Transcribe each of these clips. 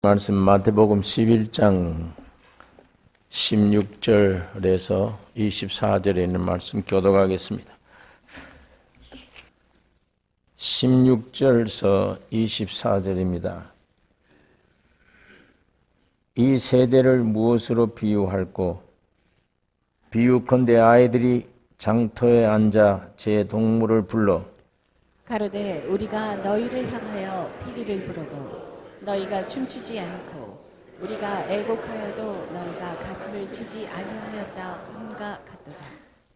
말씀 마태복음 11장 16절에서 24절에 있는 말씀 교독하겠습니다. 16절에서 24절입니다. 이 세대를 무엇으로 비유할꼬? 비유컨대 아이들이 장터에 앉아 제 동물을 불러 가로되 우리가 너희를 향하여 피리를 불어도 너희가 춤추지 않고 우리가 애곡하여도 너희가 가슴을 치지 아니하였다 함과 같도다.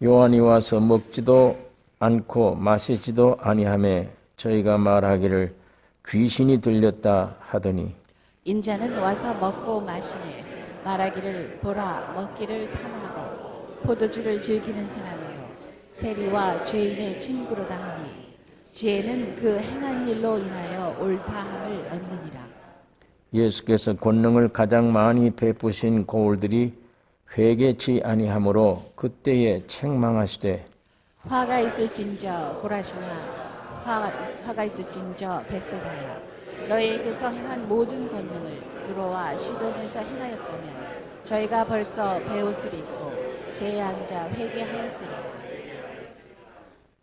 요한이 와서 먹지도 않고 마시지도 아니하며 저희가 말하기를 귀신이 들렸다 하더니 인자는 와서 먹고 마시매 말하기를 보라 먹기를 탐하고 포도주를 즐기는 사람이요 세리와 죄인의 친구로다 하니 지혜는 그 행한 일로 인하여 옳다함을 얻느니라. 예수께서 권능을 가장 많이 베푸신 고울들이 회개치 아니하므로 그때에 책망하시되 화가 있을진저 고라시나 화가 있을진저 벳세다야 너희에게서 행한 모든 권능을 두로와 시돈에서 행하였다면 저희가 벌써 베옷을 입고 제에 앉아 회개하였으리라.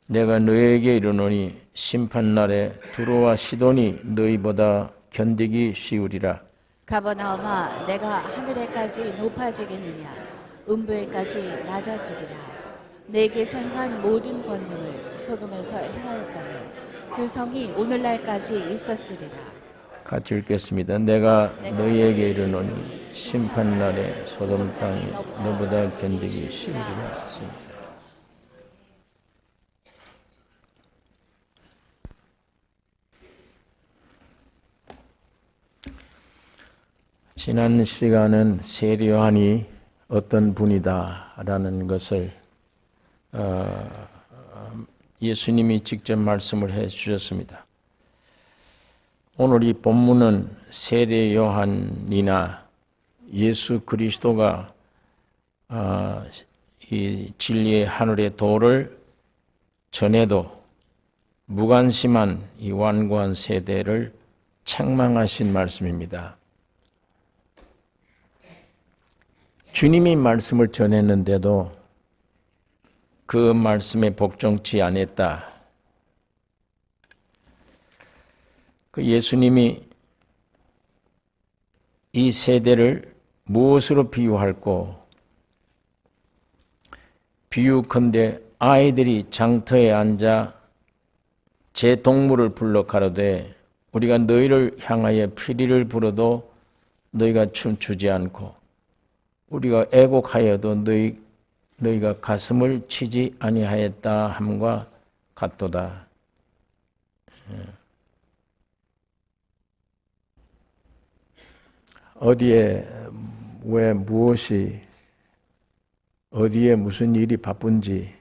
내가 너희에게 이르노니 심판날에 두로와 시돈이 너희보다 견디기 쉬우리라. 가버나움아 내가 하늘에까지 높아지겠느냐 음부에까지 낮아지리라. 내게서 행한 모든 권능을 소돔에서 행하였다면 그 성이 오늘날까지 있었으리라. 같이 읽겠습니다. 내가 너희에게 이르노니 심판날에 소돔 땅이 너보다 견디기 쉬우리라. 지난 시간은 세례 요한이 어떤 분이다라는 것을 예수님이 직접 말씀을 해 주셨습니다. 오늘 이 본문은 세례 요한이나 예수 그리스도가 이 진리의 하늘의 도를 전해도 무관심한 이 완고한 세대를 책망하신 말씀입니다. 주님이 말씀을 전했는데도 그 말씀에 복종치 않았다. 그 예수님이 이 세대를 무엇으로 비유할꼬? 비유컨대 아이들이 장터에 앉아 제 동물을 불러 가로되 우리가 너희를 향하여 피리를 불어도 너희가 춤추지 않고 우리가 애곡하여도 너희가 가슴을 치지 아니하였다 함과 같도다. 어디에 왜 무엇이 어디에 무슨 일이 바쁜지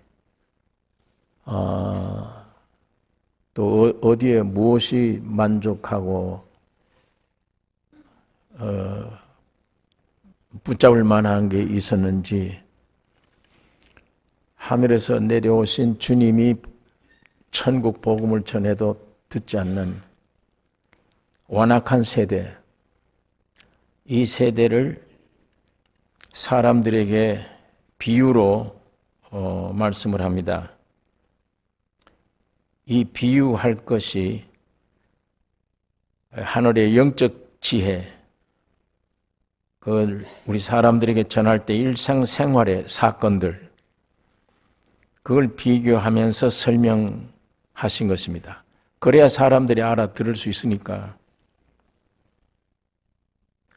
또 어디에 무엇이 만족하고 붙잡을 만한 게 있었는지 하늘에서 내려오신 주님이 천국 복음을 전해도 듣지 않는 완악한 세대, 이 세대를 사람들에게 비유로 말씀을 합니다. 이 비유할 것이 하늘의 영적 지혜, 그걸 우리 사람들에게 전할 때 일상생활의 사건들, 그걸 비교하면서 설명하신 것입니다. 그래야 사람들이 알아들을 수 있으니까.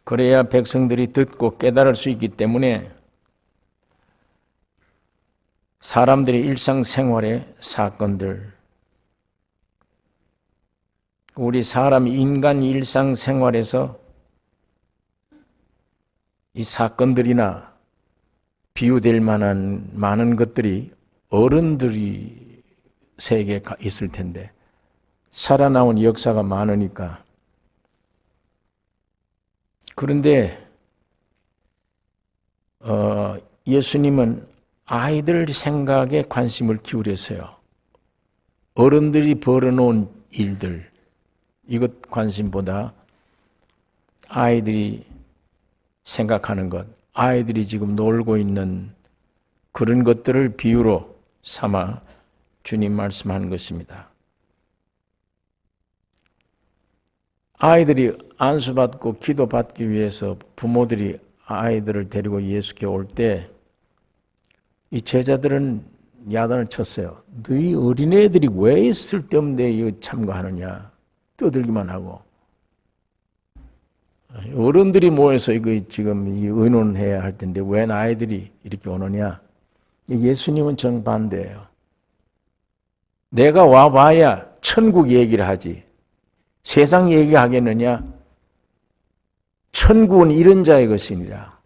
그래야 백성들이 듣고 깨달을 수 있기 때문에 사람들의 일상생활의 사건들, 우리 사람 인간 일상생활에서 이 사건들이나 비유될 만한 많은 것들이 어른들이 세계에 있을 텐데 살아나온 역사가 많으니까. 그런데 예수님은 아이들 생각에 관심을 기울였어요. 어른들이 벌여놓은 일들, 이것 관심보다 아이들이 생각하는 것, 아이들이 지금 놀고 있는 그런 것들을 비유로 삼아 주님 말씀하는 것입니다. 아이들이 안수받고 기도받기 위해서 부모들이 아이들을 데리고 예수께 올 때 이 제자들은 야단을 쳤어요. 너희 어린애들이 왜 쓸데없는 데 참가하느냐. 떠들기만 하고. 어른들이 모여서 이거 지금 의논해야 할 텐데 왜 아이들이 이렇게 오느냐. 예수님은 정반대예요. 내가 와봐야 천국 얘기를 하지. 세상 얘기하겠느냐? 천국은 이런 자의 것이니라.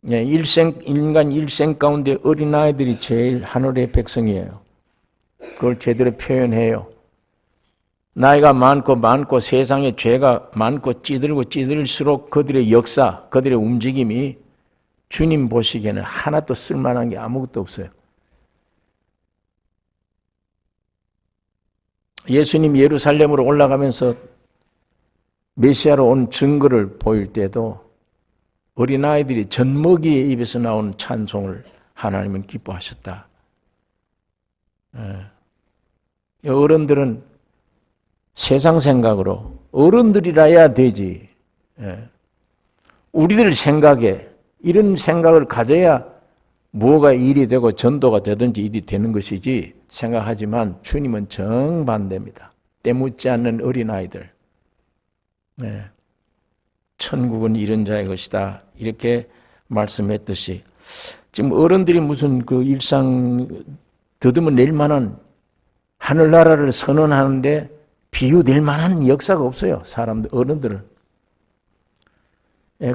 인간 일생 가운데 어린아이들이 제일 하늘의 백성이에요. 그걸 제대로 표현해요. 나이가 많고 세상에 죄가 많고 찌들수록 그들의 역사, 그들의 움직임이 주님 보시기에는 하나도 쓸만한 게 아무것도 없어요. 예수님 예루살렘으로 올라가면서 메시아로 온 증거를 보일 때도 어린아이들이 젖먹이의 입에서 나온 찬송을 하나님은 기뻐하셨다. 어른들은 세상 생각으로 어른들이라야 되지. 우리들 생각에 이런 생각을 가져야 뭐가 일이 되고 전도가 되든지 일이 되는 것이지 생각하지만 주님은 정반대입니다. 때묻지 않는 어린아이들. 천국은 이런 자의 것이다. 이렇게 말씀했듯이 지금 어른들이 무슨 그 일상 더듬어 낼 만한 하늘나라를 선언하는데 비유될 만한 역사가 없어요. 사람들, 어른들은.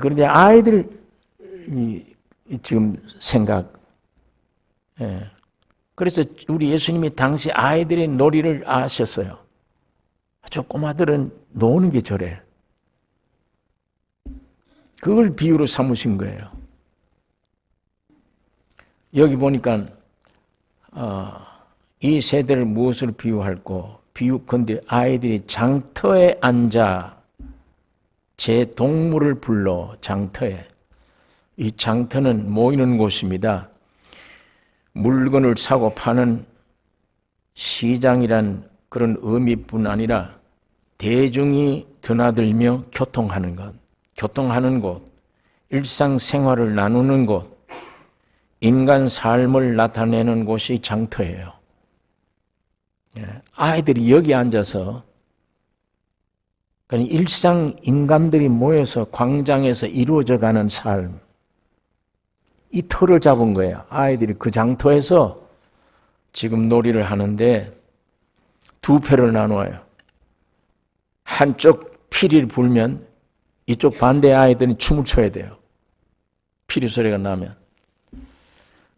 그런데 아이들 지금 생각. 그래서 우리 예수님이 당시 아이들의 놀이를 아셨어요. 저 꼬마들은 노는 게 저래. 그걸 비유로 삼으신 거예요. 여기 보니까 이 세대를 무엇을 비유할꼬? 비유컨대 아이들이 장터에 앉아 제 동물을 불러 장터에. 이 장터는 모이는 곳입니다. 물건을 사고 파는 시장이란 그런 의미뿐 아니라 대중이 드나들며 교통하는 것, 교통하는 곳, 일상생활을 나누는 곳, 인간 삶을 나타내는 곳이 장터예요. 아이들이 여기 앉아서 일상 인간들이 모여서 광장에서 이루어져가는 삶, 이 틀을 잡은 거예요. 아이들이 그 장터에서 지금 놀이를 하는데 두 패를 나누어요. 한쪽 피리를 불면 이쪽 반대 아이들은 춤을 춰야 돼요. 피리 소리가 나면.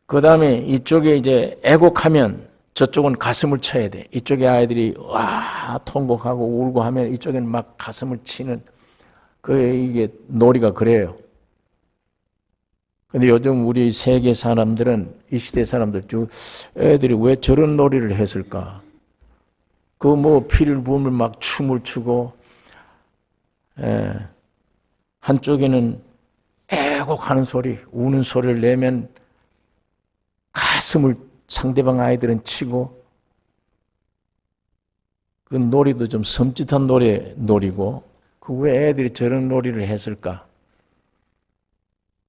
그 다음에 이쪽에 이제 애곡하면 저쪽은 가슴을 쳐야 돼. 이쪽에 아이들이 와 통곡하고 울고 하면 이쪽에는 막 가슴을 치는 이게 놀이가 그래요. 근데 요즘 우리 세계 사람들은 이 시대 사람들 쭉 애들이 왜 저런 놀이를 했을까? 그 뭐 피를 부으면 막 춤을 추고 한쪽에는 애곡하는 소리, 우는 소리를 내면 가슴을 상대방 아이들은 치고 그 놀이도 좀 섬찟한 놀이고 그 왜 애들이 저런 놀이를 했을까?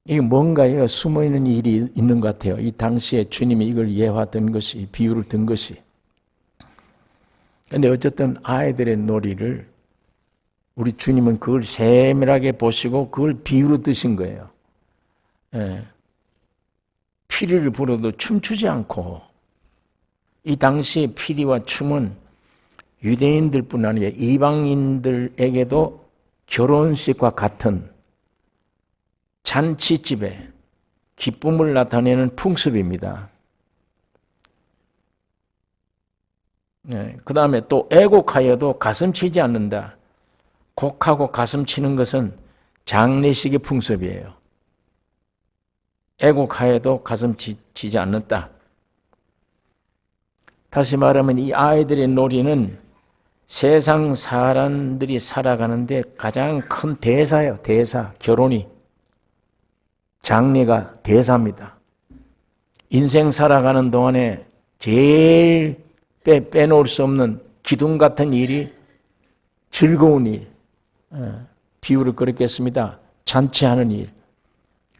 이게 뭔가 숨어있는 일이 있는 것 같아요. 이 당시에 주님이 이걸 예화된 것이, 비유를 든 것이. 그런데 어쨌든 아이들의 놀이를 우리 주님은 그걸 세밀하게 보시고 그걸 비유로 드신 거예요. 피리를 불어도 춤추지 않고 이 당시의 피리와 춤은 유대인들뿐 아니라 이방인들에게도 결혼식과 같은 잔치집에 기쁨을 나타내는 풍습입니다. 그 다음에 또 애곡하여도 가슴 치지 않는다. 곡하고 가슴 치는 것은 장례식의 풍습이에요. 애곡하여도 가슴 치지 않는다. 다시 말하면 이 아이들의 놀이는 세상 사람들이 살아가는데 가장 큰 대사예요. 대사. 결혼이. 장례가 대사입니다. 인생 살아가는 동안에 제일 빼놓을 수 없는 기둥 같은 일이 즐거운 일. 비유를 그렇게 했습니다. 잔치하는 일.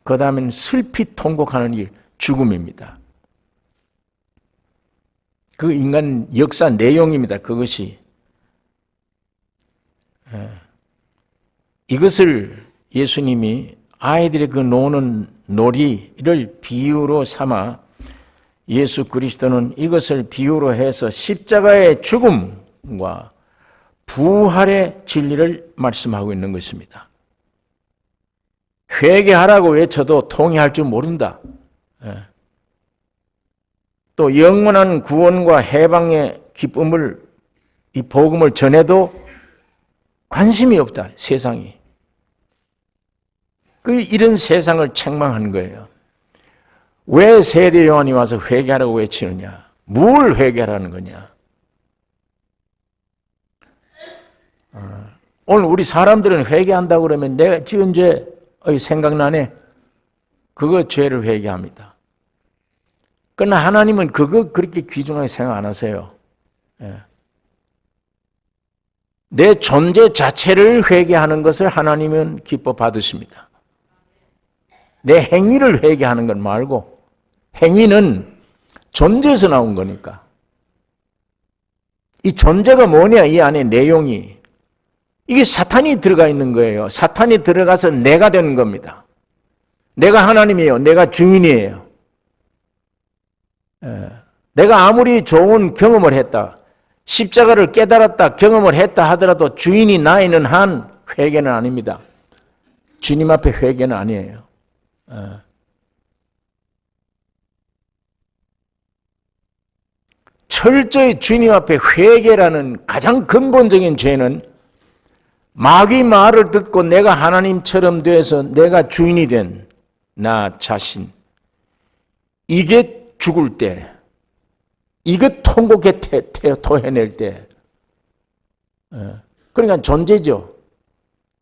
그 다음에는 슬피 통곡하는 일. 죽음입니다. 그 인간 역사 내용입니다. 그것이. 이것을 예수님이 아이들의 그 노는 놀이를 비유로 삼아 예수 그리스도는 이것을 비유로 해서 십자가의 죽음과 부활의 진리를 말씀하고 있는 것입니다. 회개하라고 외쳐도 통회할 줄 모른다. 또 영원한 구원과 해방의 기쁨을, 이 복음을 전해도 관심이 없다, 세상이. 이런 세상을 책망한 거예요. 왜 세례 요한이 와서 회개하라고 외치느냐? 뭘 회개하라는 거냐? 오늘 우리 사람들은 회개한다고 그러면 내가 지은 죄 생각나네? 그거 죄를 회개합니다. 그러나 하나님은 그거 그렇게 귀중하게 생각 안 하세요. 내 존재 자체를 회개하는 것을 하나님은 기뻐 받으십니다. 내 행위를 회개하는 건 말고, 행위는 존재에서 나온 거니까. 이 존재가 뭐냐, 이 안에 내용이. 이게 사탄이 들어가 있는 거예요. 사탄이 들어가서 내가 되는 겁니다. 내가 하나님이에요. 내가 주인이에요. 내가 아무리 좋은 경험을 했다, 십자가를 깨달았다, 경험을 했다 하더라도 주인이 나 있는 한 회개는 아닙니다. 주님 앞에 회개는 아니에요. 철저히 주님 앞에 회개라는 가장 근본적인 죄는 마귀 말을 듣고 내가 하나님처럼 돼서 내가 주인이 된 나 자신, 이게 죽을 때, 이게 통곡에 토해낼 때, 그러니까 존재죠.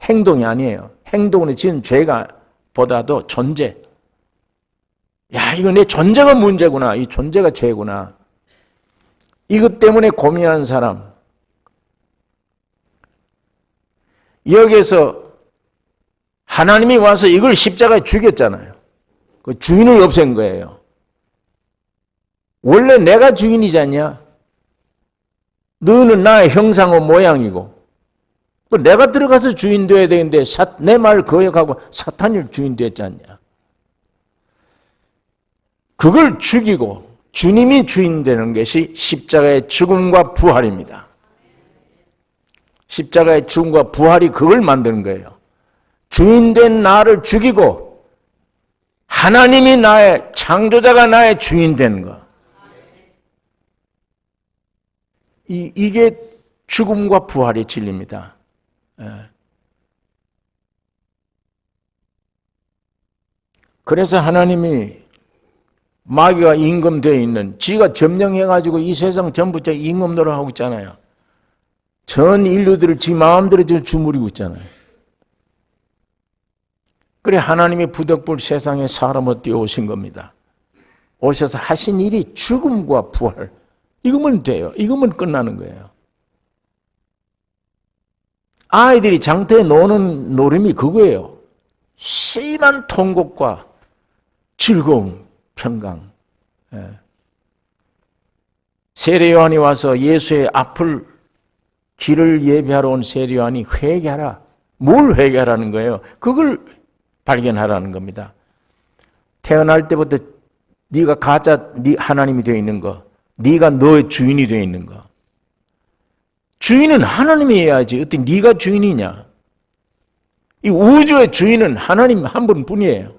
행동이 아니에요. 행동은 지은 죄가 보다도 존재. 야, 이거 내 존재가 문제구나. 이 존재가 죄구나. 이것 때문에 고민하는 사람. 여기에서 하나님이 와서 이걸 십자가에 죽였잖아요. 그 주인을 없앤 거예요. 원래 내가 주인이지 않냐? 너는 나의 형상과 모양이고, 내가 들어가서 주인 되어야 되는데 내 말 거역하고 사탄이 주인 됐지 않냐? 그걸 죽이고 주님이 주인 되는 것이 십자가의 죽음과 부활입니다. 십자가의 죽음과 부활이 그걸 만드는 거예요. 주인된 나를 죽이고 하나님이 나의, 창조자가 나의 주인 되는 거. 이게 죽음과 부활의 진리입니다. 그래서 하나님이 마귀가 임금되어 있는, 지가 점령해가지고 이 세상 전부 임금 노릇하고 있잖아요. 전 인류들을 지 마음대로 주무리고 있잖아요. 그래 하나님이 부득불 세상에 사람을 띄워오신 겁니다. 오셔서 하신 일이 죽음과 부활. 이거면 돼요. 이거면 끝나는 거예요. 아이들이 장터에 노는 노름이 그거예요. 심한 통곡과 즐거움, 평강. 세례 요한이 와서 예수의 앞을, 길을 예비하러 온 세례 요한이 회개하라. 뭘 회개하라는 거예요? 그걸 발견하라는 겁니다. 태어날 때부터 네가 가짜 하나님이 되어 있는 거, 네가 너의 주인이 되어 있는 거. 주인은 하나님이 해야지. 어떻게 네가 주인이냐? 이 우주의 주인은 하나님 한 분뿐이에요.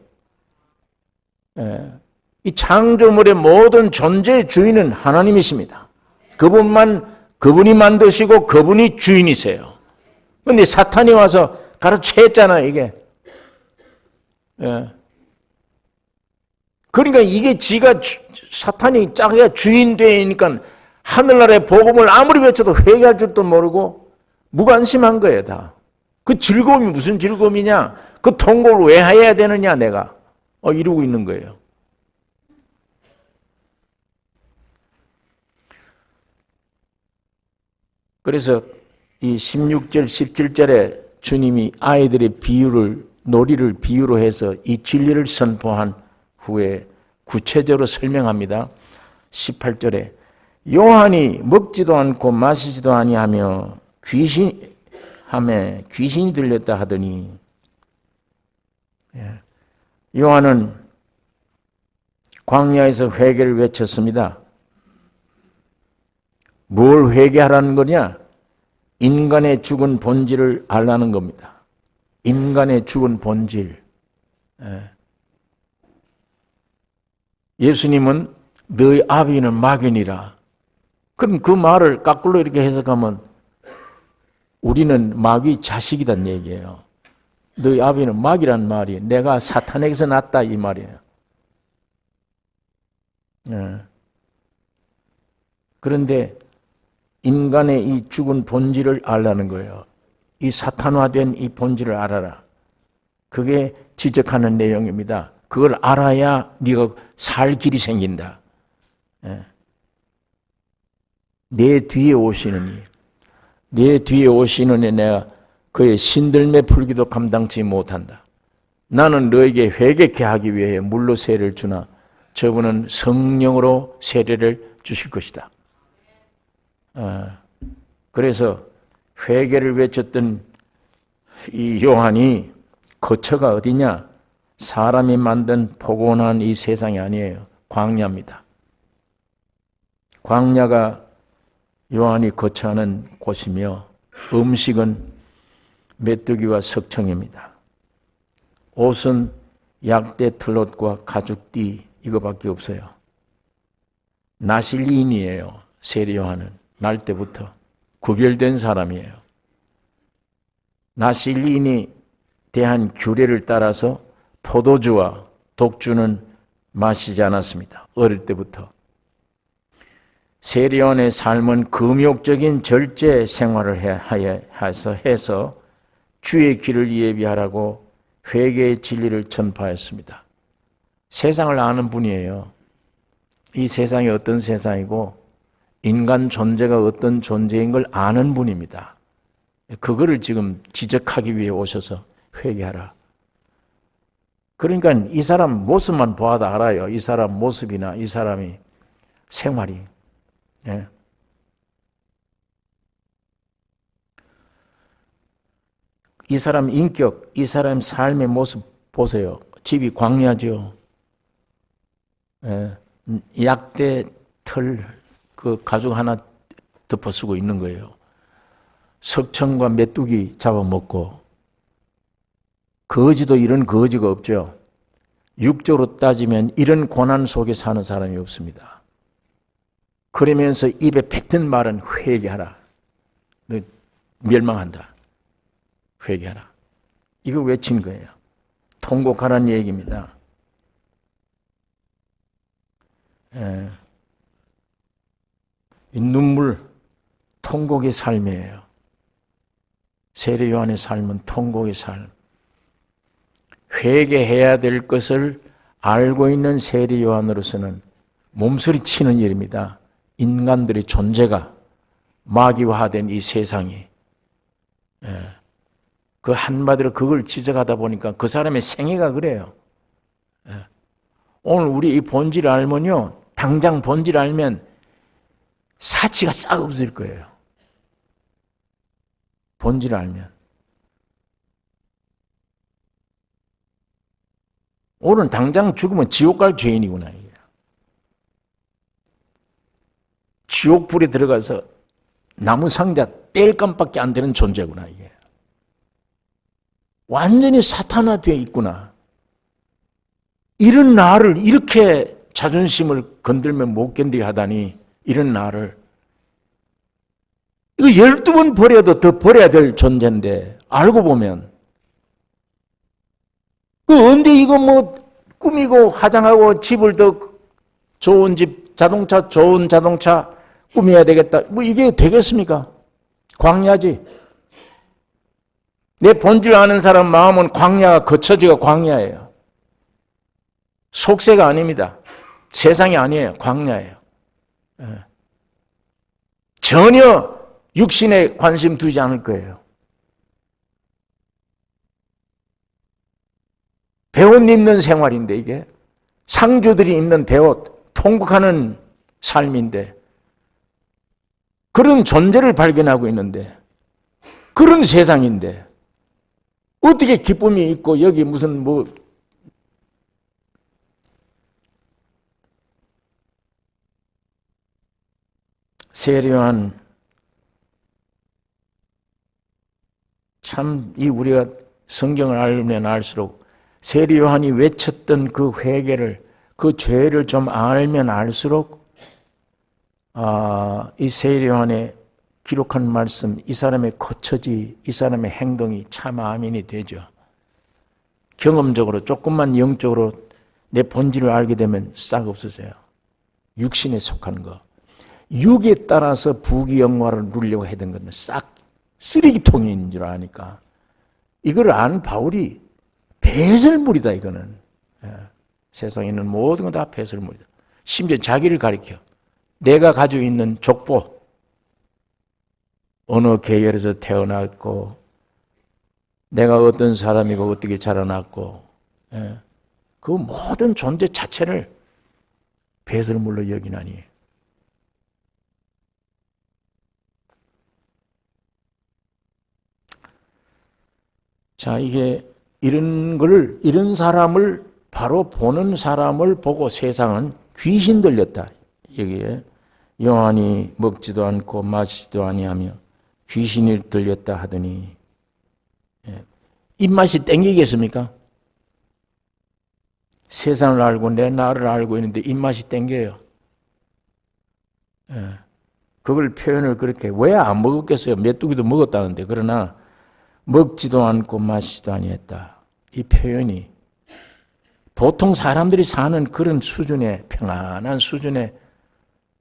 이 창조물의 모든 존재의 주인은 하나님이십니다. 그분이 만드시고 그분이 주인이세요. 그런데 사탄이 와서 가르쳐했잖아요, 이게. 그러니까 이게 사탄이 자기가 주인 되니까 하늘나라의 복음을 아무리 외쳐도 회개할 줄도 모르고 무관심한 거예요, 다. 그 즐거움이 무슨 즐거움이냐? 그 통곡을 왜 해야 되느냐, 내가. 이러고 있는 거예요. 그래서 이 16절, 17절에 주님이 아이들의 놀이를 비유로 해서 이 진리를 선포한 후에 구체적으로 설명합니다. 18절에 요한이 먹지도 않고 마시지도 아니하며 귀신이 들렸다 하더니, 요한은 광야에서 회개를 외쳤습니다. 뭘 회개하라는 거냐? 인간의 죽은 본질을 알라는 겁니다. 인간의 죽은 본질. 예수님은 너희 아비는 마귀니라. 그럼 그 말을 거꾸로 이렇게 해석하면 우리는 마귀 자식이란 얘기예요. 너희 아비는 마귀란 말이 내가 사탄에게서 났다 이 말이에요. 그런데 인간의 이 죽은 본질을 알라는 거예요. 이 사탄화된 이 본질을 알아라. 그게 지적하는 내용입니다. 그걸 알아야 네가 살 길이 생긴다. 내 뒤에 오시느니, 내 뒤에 오시느니 내가 그의 신들매 풀기도 감당치 못한다. 나는 너에게 회개케 하기 위해 물로 세례를 주나 저분은 성령으로 세례를 주실 것이다. 그래서 회개를 외쳤던 이 요한이 거처가 어디냐? 사람이 만든 포근한 이 세상이 아니에요. 광야입니다. 광야가 요한이 거처하는 곳이며 음식은 메뚜기와 석청입니다. 옷은 약대 털옷과 가죽띠 이거밖에 없어요. 나실린이에요. 세례 요한은 날 때부터 구별된 사람이에요. 나실린이 대한 규례를 따라서 포도주와 독주는 마시지 않았습니다. 어릴 때부터. 세례 요한의 삶은 금욕적인 절제 생활을 해서 주의 길을 예비하라고 회개의 진리를 전파했습니다. 세상을 아는 분이에요. 이 세상이 어떤 세상이고 인간 존재가 어떤 존재인 걸 아는 분입니다. 그거를 지금 지적하기 위해 오셔서 회개하라. 그러니까 이 사람 모습만 봐도 알아요. 이 사람 모습이나 이 사람이 생활이. 이 사람 인격, 이 사람 삶의 모습 보세요. 집이 광야죠. 약대 털 그 가죽 하나 덮어 쓰고 있는 거예요. 석청과 메뚜기 잡아먹고 거지도 이런 거지가 없죠. 육적으로 따지면 이런 고난 속에 사는 사람이 없습니다. 그러면서 입에 뱉은 말은 회개하라. 너 멸망한다. 회개하라. 이거 외친 거예요. 통곡하라는 얘기입니다. 이 눈물, 통곡의 삶이에요. 세례 요한의 삶은 통곡의 삶. 회개해야 될 것을 알고 있는 세례 요한으로서는 몸서리치는 일입니다. 인간들의 존재가 마귀화된 이 세상이. 그 한마디로 그걸 지적하다 보니까 그 사람의 생애가 그래요. 오늘 우리 이 본질을 알면요, 당장 본질을 알면 사치가 싹 없어질 거예요. 본질을 알면. 오늘 당장 죽으면 지옥 갈 죄인이구나, 이게. 지옥불에 들어가서 나무 상자 뗄감밖에 안 되는 존재구나, 이게. 완전히 사탄화되어 있구나. 이런 나를 이렇게 자존심을 건들면 못 견디게 하다니, 이런 나를. 이거 12번 버려도 더 버려야 될 존재인데, 알고 보면. 언제 이거 뭐 꾸미고 화장하고 집을 더 좋은 집, 좋은 자동차, 꾸며야 되겠다. 뭐 이게 되겠습니까? 광야지. 내 본질 아는 사람 마음은 광야가 거쳐지가 광야예요. 속세가 아닙니다. 세상이 아니에요. 광야예요. 전혀 육신에 관심 두지 않을 거예요. 배옷 입는 생활인데 이게 상주들이 입는 배옷, 통곡하는 삶인데 그런 존재를 발견하고 있는데 그런 세상인데 어떻게 기쁨이 있고 여기 무슨 뭐 세례요한 참 이 우리가 성경을 알면 알수록 세례요한이 외쳤던 그 회개를 그 죄를 좀 알면 알수록 이 세례요한의 기록한 말씀, 이 사람의 거처지, 이 사람의 행동이 참 아멘이 되죠. 경험적으로 조금만 영적으로 내 본질을 알게 되면 싹 없어져요. 육신에 속한 거. 육에 따라서 부귀영화를 누리려고 했던 것은 싹 쓰레기통인 줄 아니까 이걸 아는 바울이 배설물이다 이거는. 세상에 있는 모든 건 다 배설물이다. 심지어 자기를 가리켜 내가 가지고 있는 족보 어느 계열에서 태어났고 내가 어떤 사람이고 어떻게 자라났고 그 모든 존재 자체를 배설물로 여기나니 자 이게 이런 사람을 바로 보는 사람을 보고 세상은 귀신 들렸다. 여기에 요한이 먹지도 않고 마시지도 아니하며 귀신이 들렸다 하더니 입맛이 땡기겠습니까? 세상을 알고 내 나를 알고 있는데 입맛이 땡겨요. 그걸 표현을 그렇게 왜 안 먹었겠어요? 메뚜기도 먹었다는데 그러나 먹지도 않고 마시지도 아니했다. 이 표현이 보통 사람들이 사는 그런 수준의 평안한 수준의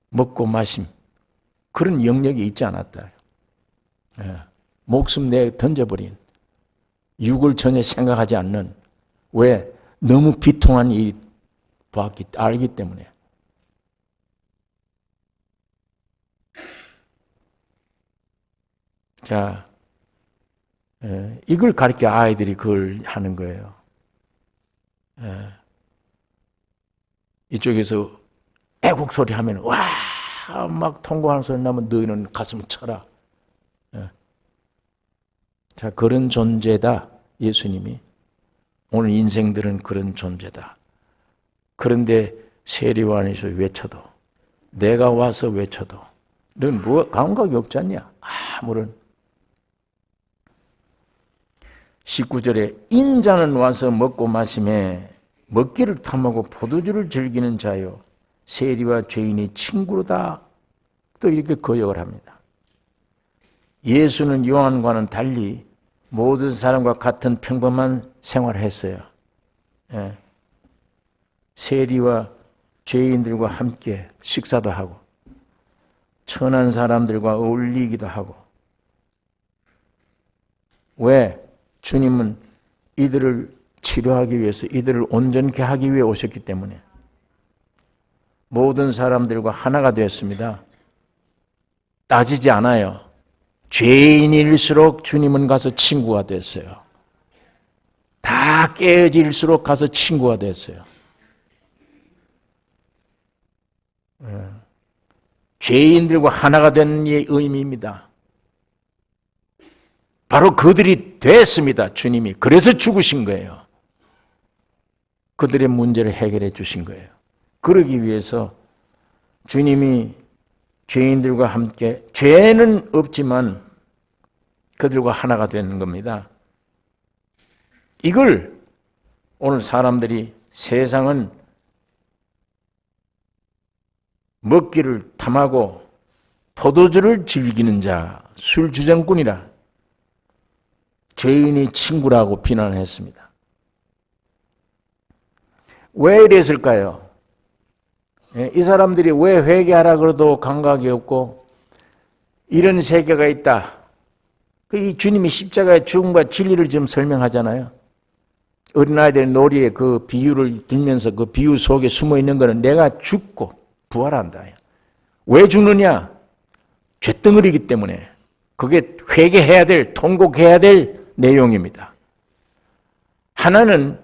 먹고 마심 그런 영역이 있지 않았다. 목숨 내 던져버린 육을 전혀 생각하지 않는 왜? 너무 비통한 일이 알기 때문에. 자, 이걸 가르쳐 아이들이 그걸 하는 거예요. 이쪽에서 애국 소리 하면 와 막 통곡하는 소리 나면 너희는 가슴을 쳐라. 자 그런 존재다 예수님이. 오늘 인생들은 그런 존재다. 그런데 세례요한에서 외쳐도 내가 와서 외쳐도 넌 뭐 감각이 없지 않냐? 아무런 19절에 인자는 와서 먹고 마심에 먹기를 탐하고 포도주를 즐기는 자요 세리와 죄인이 친구로다. 또 이렇게 거역을 합니다. 예수는 요한과는 달리 모든 사람과 같은 평범한 생활을 했어요. 세리와 죄인들과 함께 식사도 하고 천한 사람들과 어울리기도 하고. 왜? 주님은 이들을 치료하기 위해서 이들을 온전케 하기 위해 오셨기 때문에 모든 사람들과 하나가 되었습니다. 따지지 않아요. 죄인일수록 주님은 가서 친구가 됐어요. 다 깨어질수록 가서 친구가 됐어요. 죄인들과 하나가 된 의미입니다. 바로 그들이 됐습니다. 주님이. 그래서 죽으신 거예요. 그들의 문제를 해결해 주신 거예요. 그러기 위해서 주님이 죄인들과 함께 죄는 없지만 그들과 하나가 되는 겁니다. 이걸 오늘 사람들이 세상은 먹기를 탐하고 포도주를 즐기는 자, 술주정꾼이라 죄인이 친구라고 비난했습니다. 왜 이랬을까요? 이 사람들이 왜 회개하라 그래도 감각이 없고 이런 세계가 있다. 이 주님이 십자가의 죽음과 진리를 지금 설명하잖아요. 어린아이들 놀이에 그 비유를 들면서 그 비유 속에 숨어 있는 것은 내가 죽고 부활한다. 왜 죽느냐? 죄덩어리이기 때문에. 그게 회개해야 될, 통곡해야 될 내용입니다. 하나는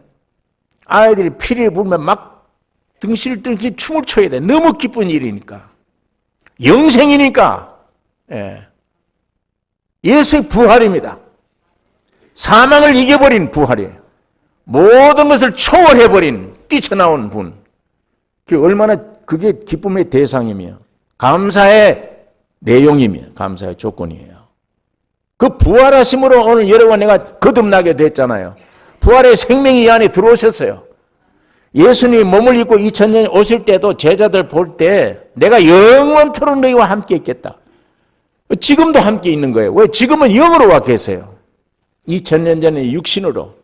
아이들이 피리를 불면 막 등실등실 춤을 춰야 돼. 너무 기쁜 일이니까. 영생이니까. 예수의 부활입니다. 사망을 이겨버린 부활이에요. 모든 것을 초월해버린 뛰쳐나온 분. 그게 얼마나 그게 기쁨의 대상이며 감사의 내용이며 감사의 조건이에요. 그 부활하심으로 오늘 여러분 내가 거듭나게 됐잖아요. 부활의 생명이 이 안에 들어오셨어요. 예수님이 몸을 입고 2000년 오실 때도 제자들 볼 때 내가 영원토록 너희와 함께 있겠다. 지금도 함께 있는 거예요. 왜? 지금은 영으로 와 계세요. 2000년 전에 육신으로.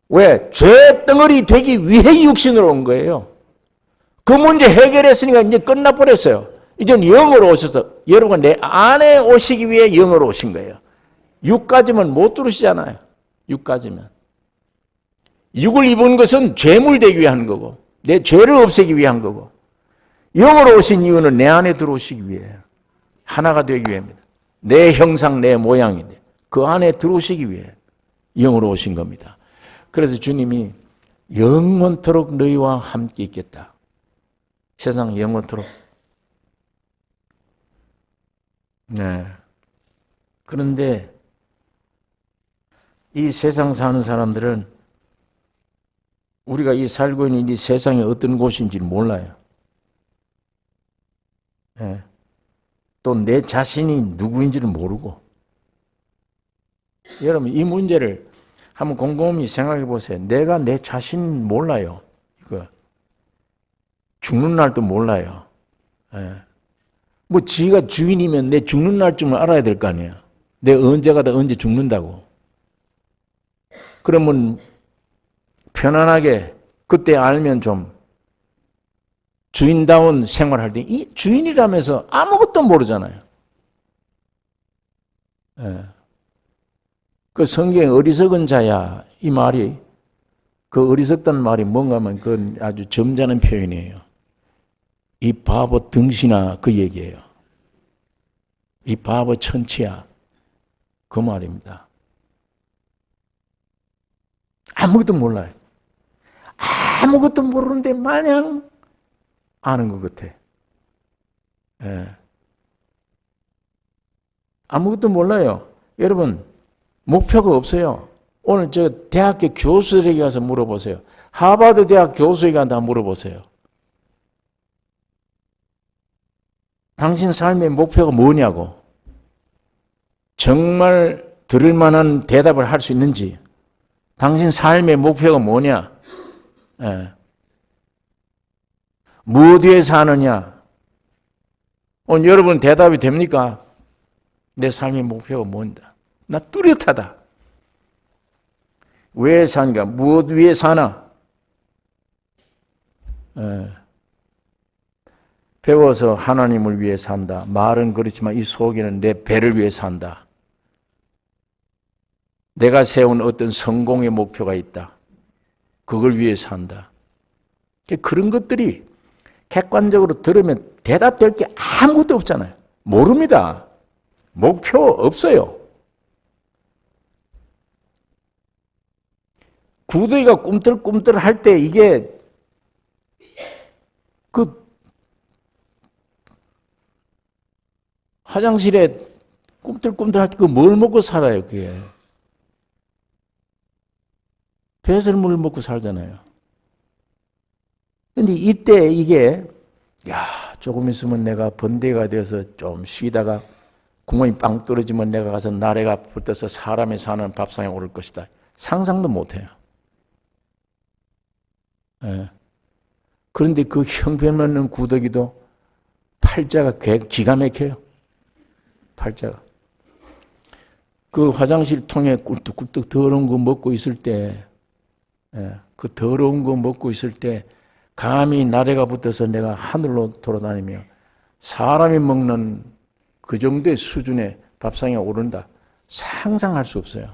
왜? 죄덩어리 되기 위해 육신으로 온 거예요. 그 문제 해결했으니까 이제 끝나버렸어요. 이제는 영으로 오셔서 여러분 내 안에 오시기 위해 영으로 오신 거예요. 육까지면 못 들으시잖아요. 육까지면. 육을 입은 것은 죄물되기 위한 거고 내 죄를 없애기 위한 거고 영으로 오신 이유는 내 안에 들어오시기 위해요. 하나가 되기 위해입니다. 내 형상 내 모양인데 그 안에 들어오시기 위해 영으로 오신 겁니다. 그래서 주님이 영원토록 너희와 함께 있겠다. 세상 영원토록. 네. 그런데 이 세상 사는 사람들은 우리가 이 살고 있는 이 세상이 어떤 곳인지 몰라요. 네. 또 내 자신이 누구인지를 모르고. 여러분 이 문제를 한번 곰곰이 생각해 보세요. 내가 내 자신 몰라요. 이거 죽는 날도 몰라요. 예. 뭐 지가 주인이면 내 죽는 날쯤은 알아야 될 거 아니에요. 내 언제가 다 언제 죽는다고. 그러면 편안하게 그때 알면 좀 주인다운 생활할 때 이 주인이라면서 아무것도 모르잖아요. 예. 그 성경에 어리석은 자야 이 말이 그 어리석다는 말이 뭔가 하면 그건 아주 점잖은 표현이에요. 이 바보 등신아 그 얘기예요. 이 바보 천치야 그 말입니다. 아무것도 몰라요. 아무것도 모르는데 마냥 아는 것 같아. 예. 아무것도 몰라요. 여러분 목표가 없어요. 오늘 저 대학교 교수들에게 가서 물어보세요. 하버드 대학 교수에게 한번 물어보세요. 당신 삶의 목표가 뭐냐고. 정말 들을 만한 대답을 할 수 있는지. 당신 삶의 목표가 뭐냐. 예. 무엇 위해 사느냐. 오늘 여러분 대답이 됩니까? 내 삶의 목표가 뭔가. 나 뚜렷하다. 왜 사는가? 무엇 위해 사나? 배워서 하나님을 위해 산다. 말은 그렇지만 이 속에는 내 배를 위해 산다. 내가 세운 어떤 성공의 목표가 있다. 그걸 위해 산다. 그런 것들이 객관적으로 들으면 대답될 게 아무것도 없잖아요. 모릅니다. 목표 없어요. 구더기가 꿈틀꿈틀 할 때 이게 그 화장실에 꿈틀꿈틀 할 때 그 뭘 먹고 살아요, 그게. 배설물을 먹고 살잖아요. 근데 이때 이게 조금 있으면 내가 번데가 되어서 좀 쉬다가 구멍이 빵 떨어지면 내가 가서 나래가 붙어서 사람이 사는 밥상에 오를 것이다. 상상도 못해요. 예. 그런데 그 형편없는 구더기도 팔자가 기가 막혀요. 팔자가. 그 화장실 통에 꿀떡꿀떡 더러운 거 먹고 있을 때, 그 더러운 거 먹고 있을 때 감히 나래가 붙어서 내가 하늘로 돌아다니며 사람이 먹는 그 정도의 수준의 밥상에 오른다. 상상할 수 없어요.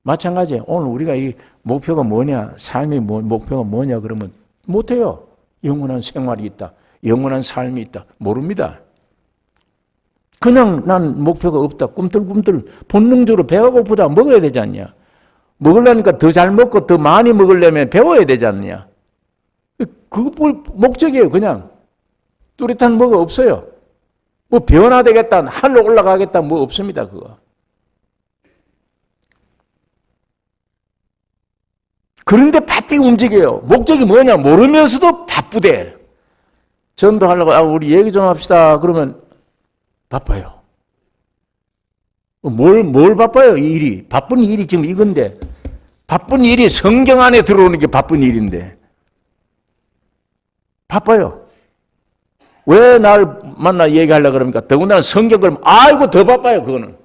마찬가지예요. 오늘 우리가 이 목표가 뭐냐, 삶의 목표가 뭐냐 그러면 못해요. 영원한 생활이 있다. 영원한 삶이 있다. 모릅니다. 그냥 난 목표가 없다. 꿈틀꿈틀 본능적으로 배가 고프다. 먹어야 되지 않냐. 먹으려니까 더 잘 먹고 더 많이 먹으려면 배워야 되지 않느냐. 그거 목적이에요. 그냥 뚜렷한 뭐가 없어요. 뭐 변화되겠다, 하늘로 올라가겠다 뭐 없습니다. 그거. 그런데 바삐 움직여요. 목적이 뭐냐 모르면서도 바쁘대. 전도하려고 우리 얘기 좀 합시다. 그러면 바빠요. 뭘 바빠요? 이 일이. 바쁜 일이 지금 이건데. 바쁜 일이 성경 안에 들어오는 게 바쁜 일인데. 바빠요. 왜 날 만나 얘기하려고 그럽니까? 더군다나 성경을 아이고 더 바빠요. 그거는.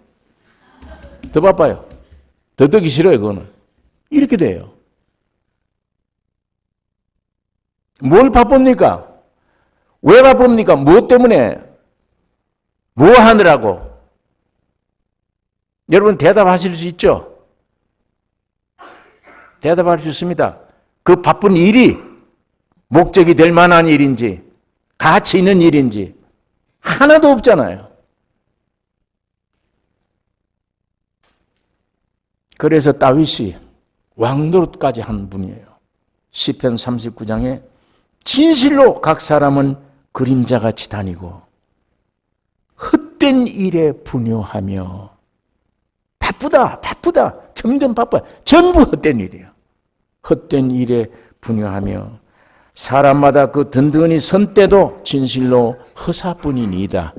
더 바빠요. 더 듣기 싫어요. 그거는. 이렇게 돼요. 뭘 바쁩니까? 왜 바쁩니까? 무엇 때문에? 뭐 하느라고? 여러분 대답하실 수 있죠? 대답할 수 있습니다. 그 바쁜 일이 목적이 될 만한 일인지 가치 있는 일인지 하나도 없잖아요. 그래서 다윗이 왕노릇까지 한 분이에요. 시편 39장에 진실로 각 사람은 그림자같이 다니고 헛된 일에 분요하며 바쁘다 점점 바빠요. 전부 헛된 일이에요. 헛된 일에 분요하며 사람마다 그 든든히 선 때도 진실로 허사뿐이니이다.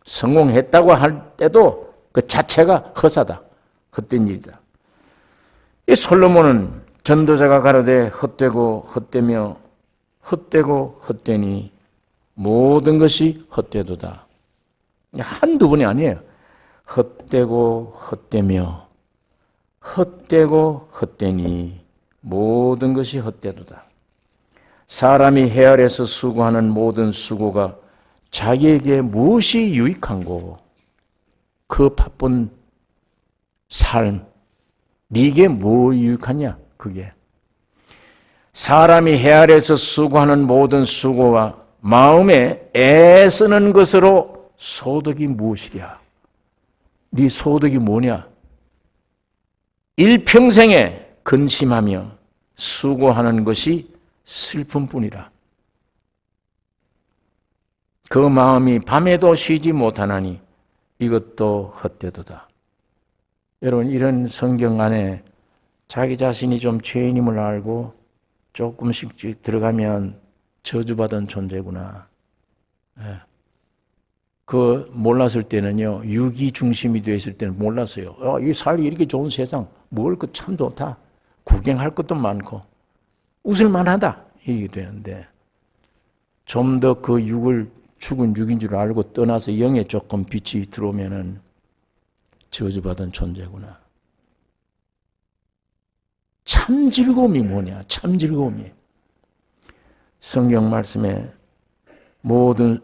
성공했다고 할 때도 그 자체가 허사다. 헛된 일이다. 이 솔로몬은 전도자가 가로되 헛되고 헛되며 헛되고 헛되니 모든 것이 헛되도다. 한두 번이 아니에요. 헛되고 헛되며 헛되고 헛되니 모든 것이 헛되도다. 사람이 헤아려서 수고하는 모든 수고가 자기에게 무엇이 유익한고 그 바쁜 삶 네게 뭐 유익하냐 그게. 사람이 헤아려서 수고하는 모든 수고가 마음에 애쓰는 것으로 소득이 무엇이랴. 네 소득이 뭐냐. 일평생에 근심하며 수고하는 것이 슬픔뿐이라. 그 마음이 밤에도 쉬지 못하나니 이것도 헛되도다. 여러분 이런 성경 안에 자기 자신이 좀 죄인임을 알고 조금씩 들어가면 저주받은 존재구나. 그 몰랐을 때는요. 유기 중심이 되어 있을 때는 몰랐어요. 이 살기 이렇게 좋은 세상 뭘 그 참 좋다. 구경할 것도 많고 웃을만하다 이렇게 되는데 좀 더 그 육을 죽은 육인 줄 알고 떠나서 영에 조금 빛이 들어오면은 저주받은 존재구나. 참 즐거움이 뭐냐? 참 즐거움이. 성경 말씀에 모든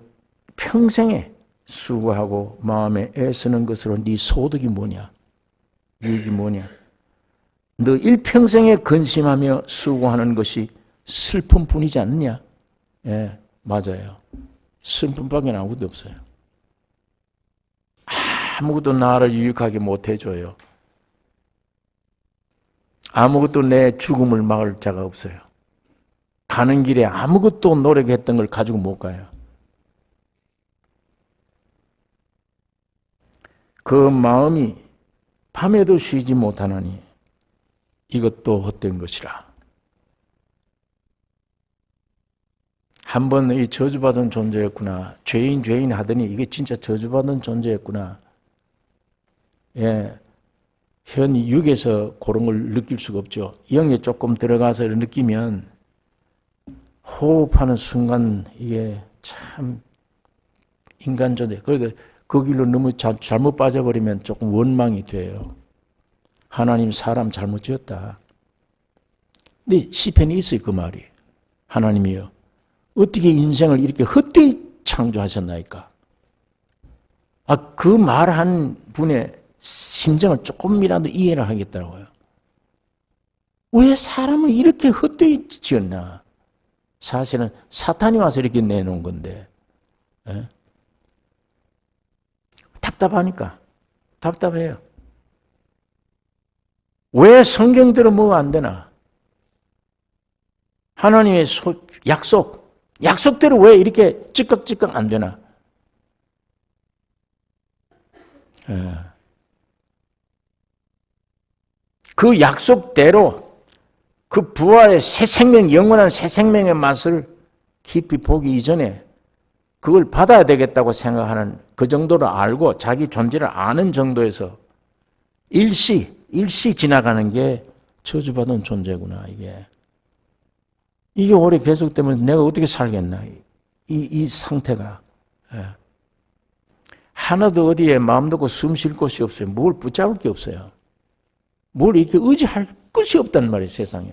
평생에 수고하고 마음에 애쓰는 것으로 네 소득이 뭐냐? 유익이 뭐냐? 너 일평생에 근심하며 수고하는 것이 슬픔뿐이지 않느냐? 예, 맞아요. 슬픔밖에 아무것도 없어요. 아무것도 나를 유익하게 못해줘요. 아무것도 내 죽음을 막을 자가 없어요. 가는 길에 아무것도 노력했던 걸 가지고 못 가요. 그 마음이 밤에도 쉬지 못하나니 이것도 헛된 것이라. 한번 이 저주받은 존재였구나. 죄인 하더니 이게 진짜 저주받은 존재였구나. 예, 현 육에서 그런 걸 느낄 수가 없죠. 영에 조금 들어가서 느끼면 호흡하는 순간 이게 참 인간 존재. 그래도 그 길로 너무 잘못 빠져버리면 조금 원망이 돼요. 하나님 사람 잘못 지었다. 근데 시편에 있어요, 그 말이. 하나님이요, 어떻게 인생을 이렇게 헛되이 창조하셨나이까? 그 말한 분의 심정을 조금이라도 이해를 하겠더라고요. 왜 사람을 이렇게 헛되이 지었나? 사실은 사탄이 와서 이렇게 내놓은 건데, 답답하니까. 답답해요. 왜 성경대로 뭐가 안 되나? 하나님의 약속대로 왜 이렇게 즉각 안 되나? 그 약속대로 그 부활의 새 생명, 영원한 새 생명의 맛을 깊이 보기 이전에 그걸 받아야 되겠다고 생각하는 그 정도로 알고 자기 존재를 아는 정도에서 일시 지나가는 게 저주받은 존재구나, 이게 오래 계속되면 내가 어떻게 살겠나, 이 상태가. 하나도 어디에 마음 놓고 숨 쉴 곳이 없어요. 뭘 붙잡을 게 없어요. 뭘 이렇게 의지할 것이 없단 말이에요, 세상에.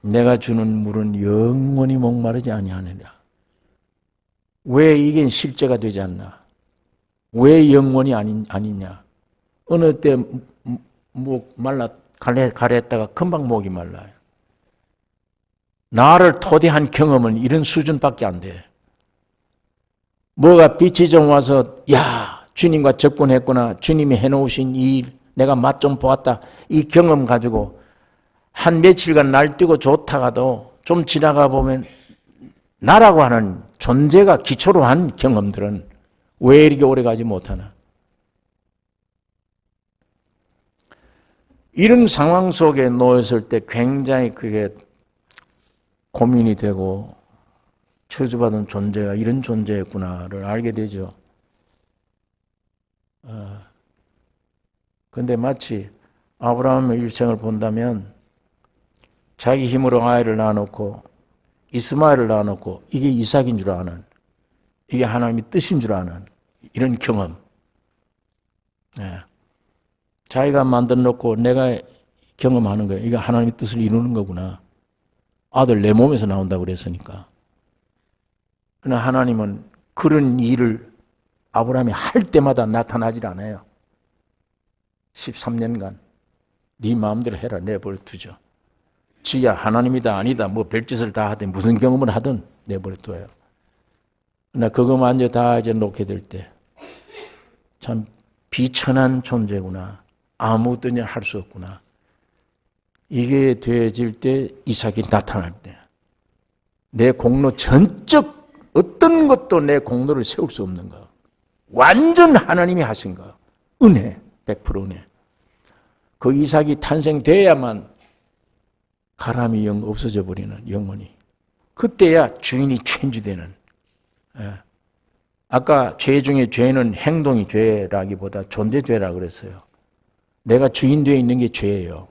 내가 주는 물은 영원히 목마르지 아니하느냐. 왜 이게 실제가 되지 않나? 왜 영원히 아니냐? 어느 때 목 가래했다가 금방 목이 말라요. 나를 토대한 경험은 이런 수준밖에 안 돼. 뭐가 빛이 좀 와서 주님과 접근했구나, 주님이 해놓으신 이 일 내가 맛 좀 보았다, 이 경험 가지고 한 며칠간 날뛰고 좋다가도 좀 지나가 보면 나라고 하는 존재가 기초로 한 경험들은 왜 이렇게 오래 가지 못하나? 이런 상황 속에 놓였을 때 굉장히 그게 고민이 되고 저주받은 존재가 이런 존재였구나를 알게 되죠. 근데 마치 아브라함의 일생을 본다면 자기 힘으로 아이를 낳아놓고 이스마엘을 낳아놓고 이게 이삭인 줄 아는, 이게 하나님의 뜻인 줄 아는 이런 경험. 자기가 만들어 놓고 내가 경험하는 거예요. 이게 하나님의 뜻을 이루는 거구나. 아들 내 몸에서 나온다고 그랬으니까. 그러나 하나님은 그런 일을 아브라함이 할 때마다 나타나질 않아요. 13년간 네 마음대로 해라 내버려 두죠. 지야 하나님이다 아니다 뭐 별짓을 다 하든 무슨 경험을 하든 내버려 둬요. 그러나 그것만 다 이제 놓게 될 때 참 비천한 존재구나. 아무것도 할 수 없구나. 이게 되어질 때 이삭이 나타날 때 내 공로 전적 어떤 것도 내 공로를 세울 수 없는 거. 완전 하나님이 하신 거. 은혜, 100% 은혜. 그 이삭이 탄생돼야만 가람이 없어져 버리는 영원히. 그때야 주인이 체인지되는. 아까 죄 중에 죄는 행동이 죄라기보다 존재죄라 그랬어요. 내가 주인 되어 있는 게 죄예요.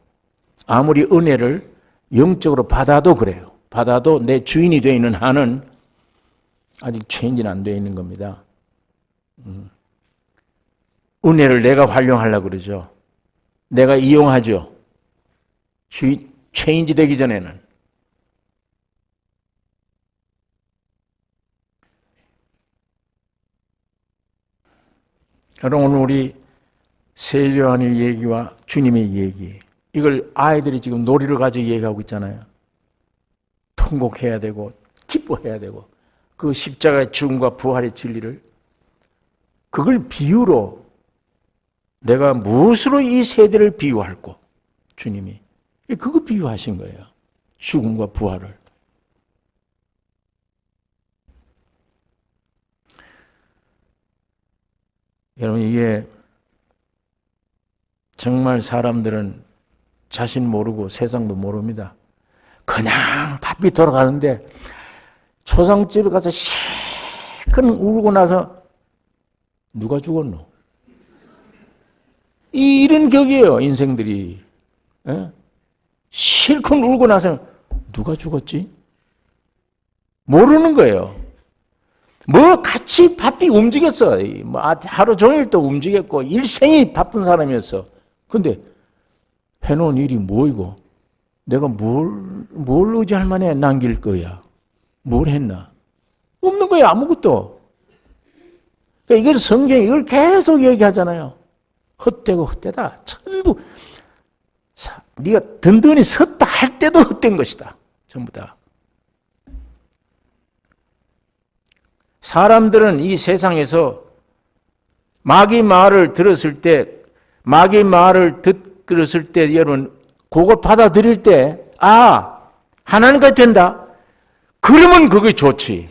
아무리 은혜를 영적으로 받아도 그래요. 받아도 내 주인이 되어 있는 한은 아직 체인지는 안 되어 있는 겁니다. 은혜를 내가 활용하려고 그러죠. 내가 이용하죠. 체인지 되기 전에는. 여러분, 오늘 우리 세례요한의 얘기와 주님의 얘기, 이걸 아이들이 지금 놀이를 가지고 얘기하고 있잖아요. 통곡해야 되고 기뻐해야 되고 그 십자가의 죽음과 부활의 진리를, 그걸 비유로 내가 무엇으로 이 세대를 비유할꼬? 주님이 그거 비유하신 거예요. 죽음과 부활을. 여러분, 이게 정말 사람들은 자신 모르고 세상도 모릅니다. 그냥 바삐 돌아가는데 초상집에 가서 실컷 울고 나서 누가 죽었노? 이런 격이에요, 인생들이. 실컷 울고 나서 누가 죽었지? 모르는 거예요. 뭐 같이 바삐 움직였어. 뭐 하루 종일 또 움직였고 일생이 바쁜 사람이었어. 근데 해놓은 일이 뭐이고 내가 뭘 의지할 만해 남길 거야. 뭘 했나? 없는 거야 아무것도. 그러니까 이걸 성경이 이걸 계속 얘기하잖아요. 헛되고 헛되다. 전부 네가 든든히 섰다 할 때도 헛된 것이다. 전부 다. 사람들은 이 세상에서 마귀 말을 들었을 때 여러분 그걸 받아들일 때 하나님까지 된다. 그러면 그게 좋지.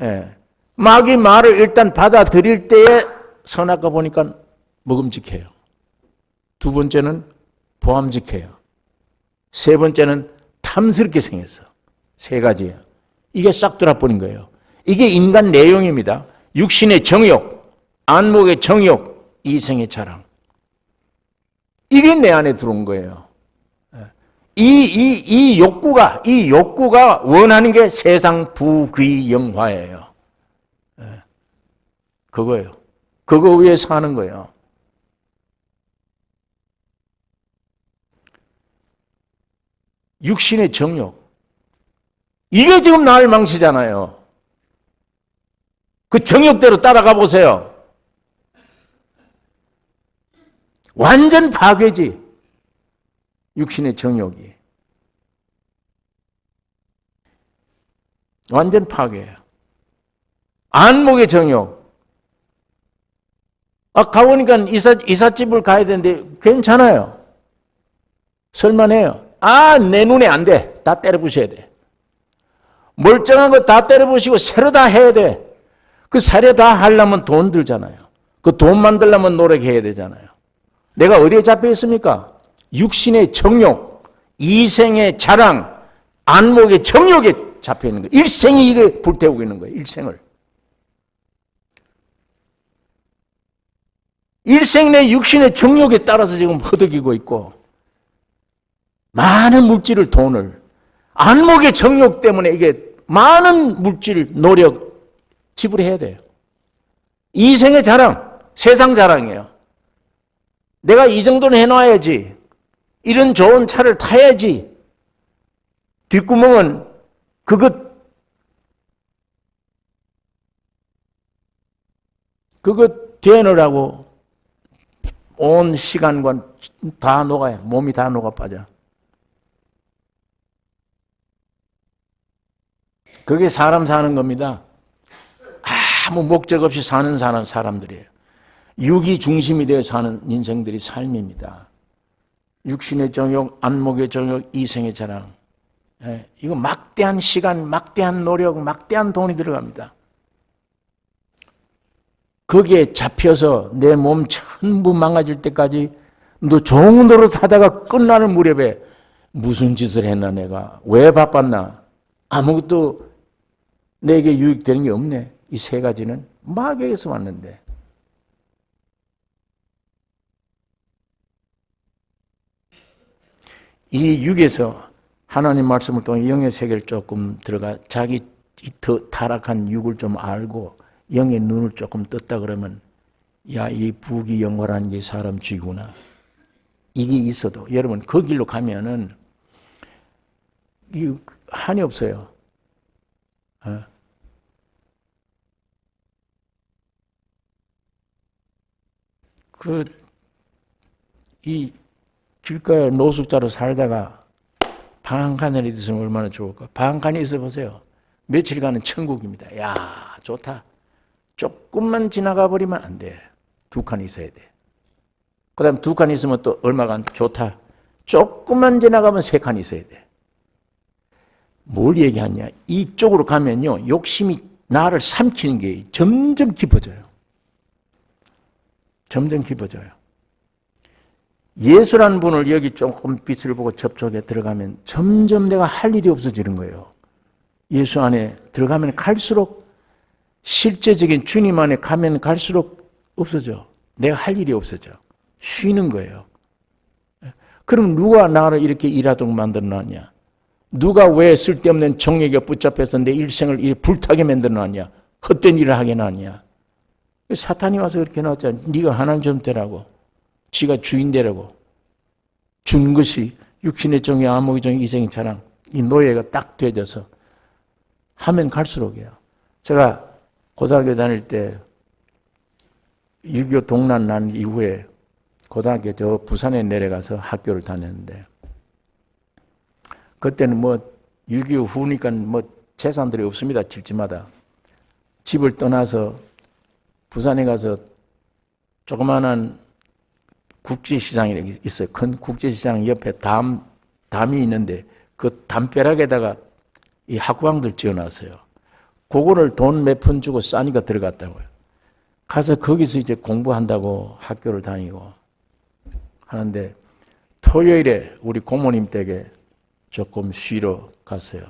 예. 마귀 말을 일단 받아들일 때에 선악과 보니까 먹음직해요. 두 번째는 보암직해요. 세 번째는 탐스럽게 생겼어. 세 가지예요. 이게 싹 돌아버린 거예요. 이게 인간 내용입니다. 육신의 정욕, 안목의 정욕, 이생의 자랑. 이게 내 안에 들어온 거예요. 이 욕구가 원하는 게 세상 부귀영화예요. 그거예요. 그거 위에 사는 거예요. 육신의 정욕. 이게 지금 나를 망치잖아요. 그 정욕대로 따라가 보세요. 완전 파괴지. 육신의 정욕이. 완전 파괴예요. 안목의 정욕. 가보니까 이삿집을 가야 되는데 괜찮아요. 설만해요. 내 눈에 안 돼. 다 때려 부셔야 돼. 멀쩡한 거 다 때려 부시고 새로 다 해야 돼. 그 새로 다 하려면 돈 들잖아요. 그 돈 만들려면 노력해야 되잖아요. 내가 어디에 잡혀 있습니까? 육신의 정욕, 이생의 자랑, 안목의 정욕에 잡혀 있는 거예요. 일생이 이게 불태우고 있는 거예요. 일생을. 일생 내 육신의 정욕에 따라서 지금 허덕이고 있고 많은 물질을 돈을 안목의 정욕 때문에 이게 많은 물질 노력 지불해야 돼요. 이생의 자랑, 세상 자랑이에요. 내가 이 정도는 해놔야지. 이런 좋은 차를 타야지. 뒷구멍은 그것 되느라고 온 시간과 다 녹아요. 몸이 다 녹아빠져. 그게 사람 사는 겁니다. 아무 목적 없이 사는 사람들이에요. 육이 중심이 되어 사는 인생들이 삶입니다. 육신의 정욕, 안목의 정욕, 이생의 자랑. 이거 막대한 시간, 막대한 노력, 막대한 돈이 들어갑니다. 거기에 잡혀서 내 몸 전부 망가질 때까지 너 좋은 노릇 하다가 끝나는 무렵에 무슨 짓을 했나 내가? 왜 바빴나? 아무것도 내게 유익되는 게 없네. 이 세 가지는 마귀에서 왔는데. 이 육에서 하나님 말씀을 통해 영의 세계를 조금 들어가 자기 더 타락한 육을 좀 알고 영의 눈을 조금 떴다 그러면 이 부귀영화라는 게 사람 쥐구나. 이게 있어도 여러분 그 길로 가면은 한이 없어요. 이 길가에 노숙자로 살다가 방 한 칸에 있으면 얼마나 좋을까? 방 한 칸에 있어 보세요. 며칠간은 천국입니다. 야, 좋다. 조금만 지나가 버리면 안 돼. 두 칸 있어야 돼. 그 다음 두 칸 있으면 또 얼마간 좋다. 조금만 지나가면 세 칸 있어야 돼. 뭘 얘기하냐? 이쪽으로 가면요. 욕심이 나를 삼키는 게 점점 깊어져요. 점점 깊어져요. 예수라는 분을 여기 조금 빛을 보고 접촉에 들어가면 점점 내가 할 일이 없어지는 거예요. 예수 안에 들어가면 갈수록 실제적인 주님 안에 가면 갈수록 없어져. 내가 할 일이 없어져. 쉬는 거예요. 그럼 누가 나를 이렇게 일하도록 만들어놨냐? 누가 왜 쓸데없는 정욕에 붙잡혀서 내 일생을 불타게 만들어놨냐? 헛된 일을 하게 나느냐. 사탄이 와서 그렇게 나왔잖아. 네가 하나님 좀 되라고. 지가 주인 되라고. 준 것이 육신의 종이 암흑의 종이 이생의 자랑. 이 노예가 딱 되져서 하면 갈수록이에요. 제가 고등학교 다닐 때 6.25 동란 난 이후에 고등학교 저 부산에 내려가서 학교를 다녔는데 그때는 뭐 6.25 후니까 뭐 재산들이 없습니다. 집집마다. 집을 떠나서 부산에 가서 조그마한 국제시장이 있어요. 큰 국제시장 옆에 담이 있는데 그 담벼락에다가 이 학구방들 지어놨어요. 그거를 돈 몇 푼 주고 싸니까 들어갔다고요. 가서 거기서 이제 공부한다고 학교를 다니고 하는데 토요일에 우리 고모님 댁에 조금 쉬러 갔어요.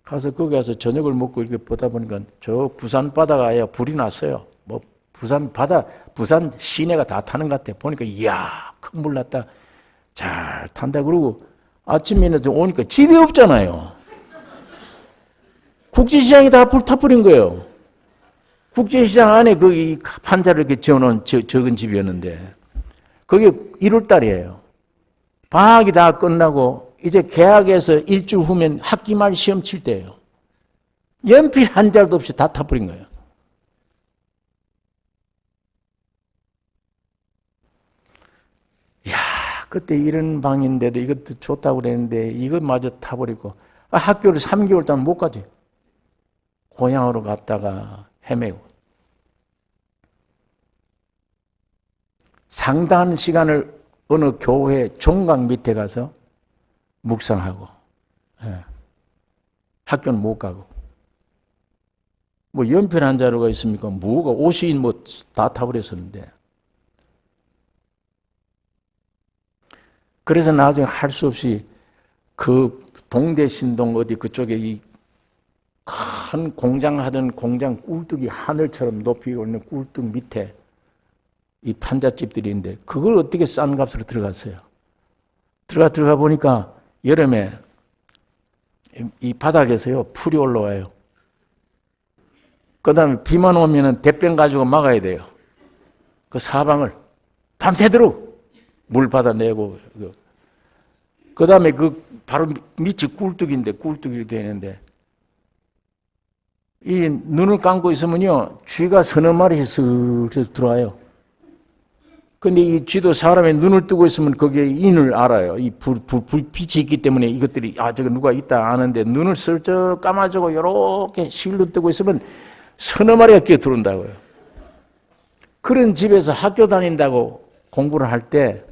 가서 거기 가서 저녁을 먹고 이렇게 보다 보니까 저 부산 바다가 아예 불이 났어요. 뭐 부산 바다, 부산 시내가 다 타는 것 같아. 보니까 이야, 큰 물 났다. 잘 탄다. 그러고 아침에는 오니까 집이 없잖아요. 국제시장이 다 불타버린 거예요. 국제시장 안에 거기 판자를 이렇게 지어놓은 적은 집이었는데 그게 1월 달이에요. 방학이 다 끝나고 이제 개학해서 일주일 후면 학기말 시험 칠 때예요. 연필 한 장도 없이 다 타버린 거예요. 야, 그때 이런 방인데도 이것도 좋다고 그랬는데 이것마저 타버리고 학교를 3개월 동안 못 가지. 고향으로 갔다가 헤매고 상당한 시간을 어느 교회 종각 밑에 가서 묵상하고 학교는 못 가고 뭐 연필 한 자루가 있습니까? 뭐가 옷이 뭐 다 타버렸었는데 그래서 나중에 할 수 없이 그 동대신동 어디 그쪽에 이 큰 공장 하던 공장 꿀뚝이 하늘처럼 높이 올리는 꿀뚝 밑에 이 판잣집들이 있는데 그걸 어떻게 싼 값으로 들어갔어요. 들어가 보니까 여름에 이 바닥에서요 풀이 올라와요. 그 다음에 비만 오면은 대병 가지고 막아야 돼요. 그 사방을 밤새도록 물 받아내고 그 다음에 그 바로 밑이 꿀뚝인데 꿀뚝이 되는데 이 눈을 감고 있으면요 쥐가 서너 마리씩 슬슬 들어와요. 근데 이 쥐도 사람의 눈을 뜨고 있으면 거기에 인을 알아요. 이 불빛이 있기 때문에 이것들이 저거 누가 있다 아는데 눈을 슬쩍 감아주고 이렇게 실로 뜨고 있으면 서너 마리가 끼어 들어온다고요. 그런 집에서 학교 다닌다고 공부를 할 때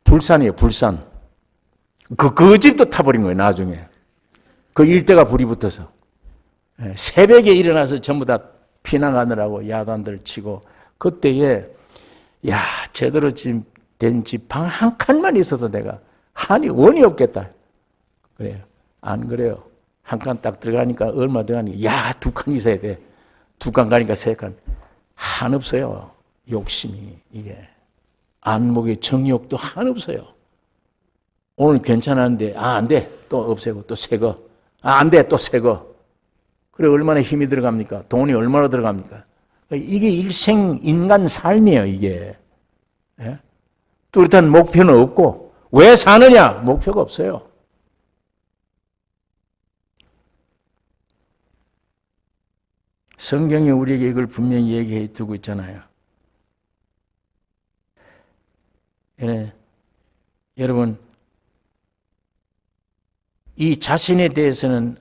불산이에요. 불산. 그 집도 타버린 거예요. 나중에. 그 일대가 불이 붙어서. 새벽에 일어나서 전부 다 피난가느라고 야단들 치고 그때에 제대로 된 집 방 한 칸만 있어도 내가 한이 원이 없겠다. 그래요. 안 그래요. 한 칸 딱 들어가니까 얼마 들어가니까 2칸 있어야 돼. 2칸 가니까 3칸. 한 없어요. 욕심이 이게. 안목의 정욕도 한 없어요. 오늘 괜찮았는데 안 돼. 또 없애고 또 새 거. 안 돼. 또 새 거. 그래 얼마나 힘이 들어갑니까? 돈이 얼마나 들어갑니까? 이게 일생 인간 삶이에요. 이게. 예? 뚜렷한 목표는 없고 왜 사느냐? 목표가 없어요. 성경이 우리에게 이걸 분명히 얘기해 두고 있잖아요. 여러분 이 자신에 대해서는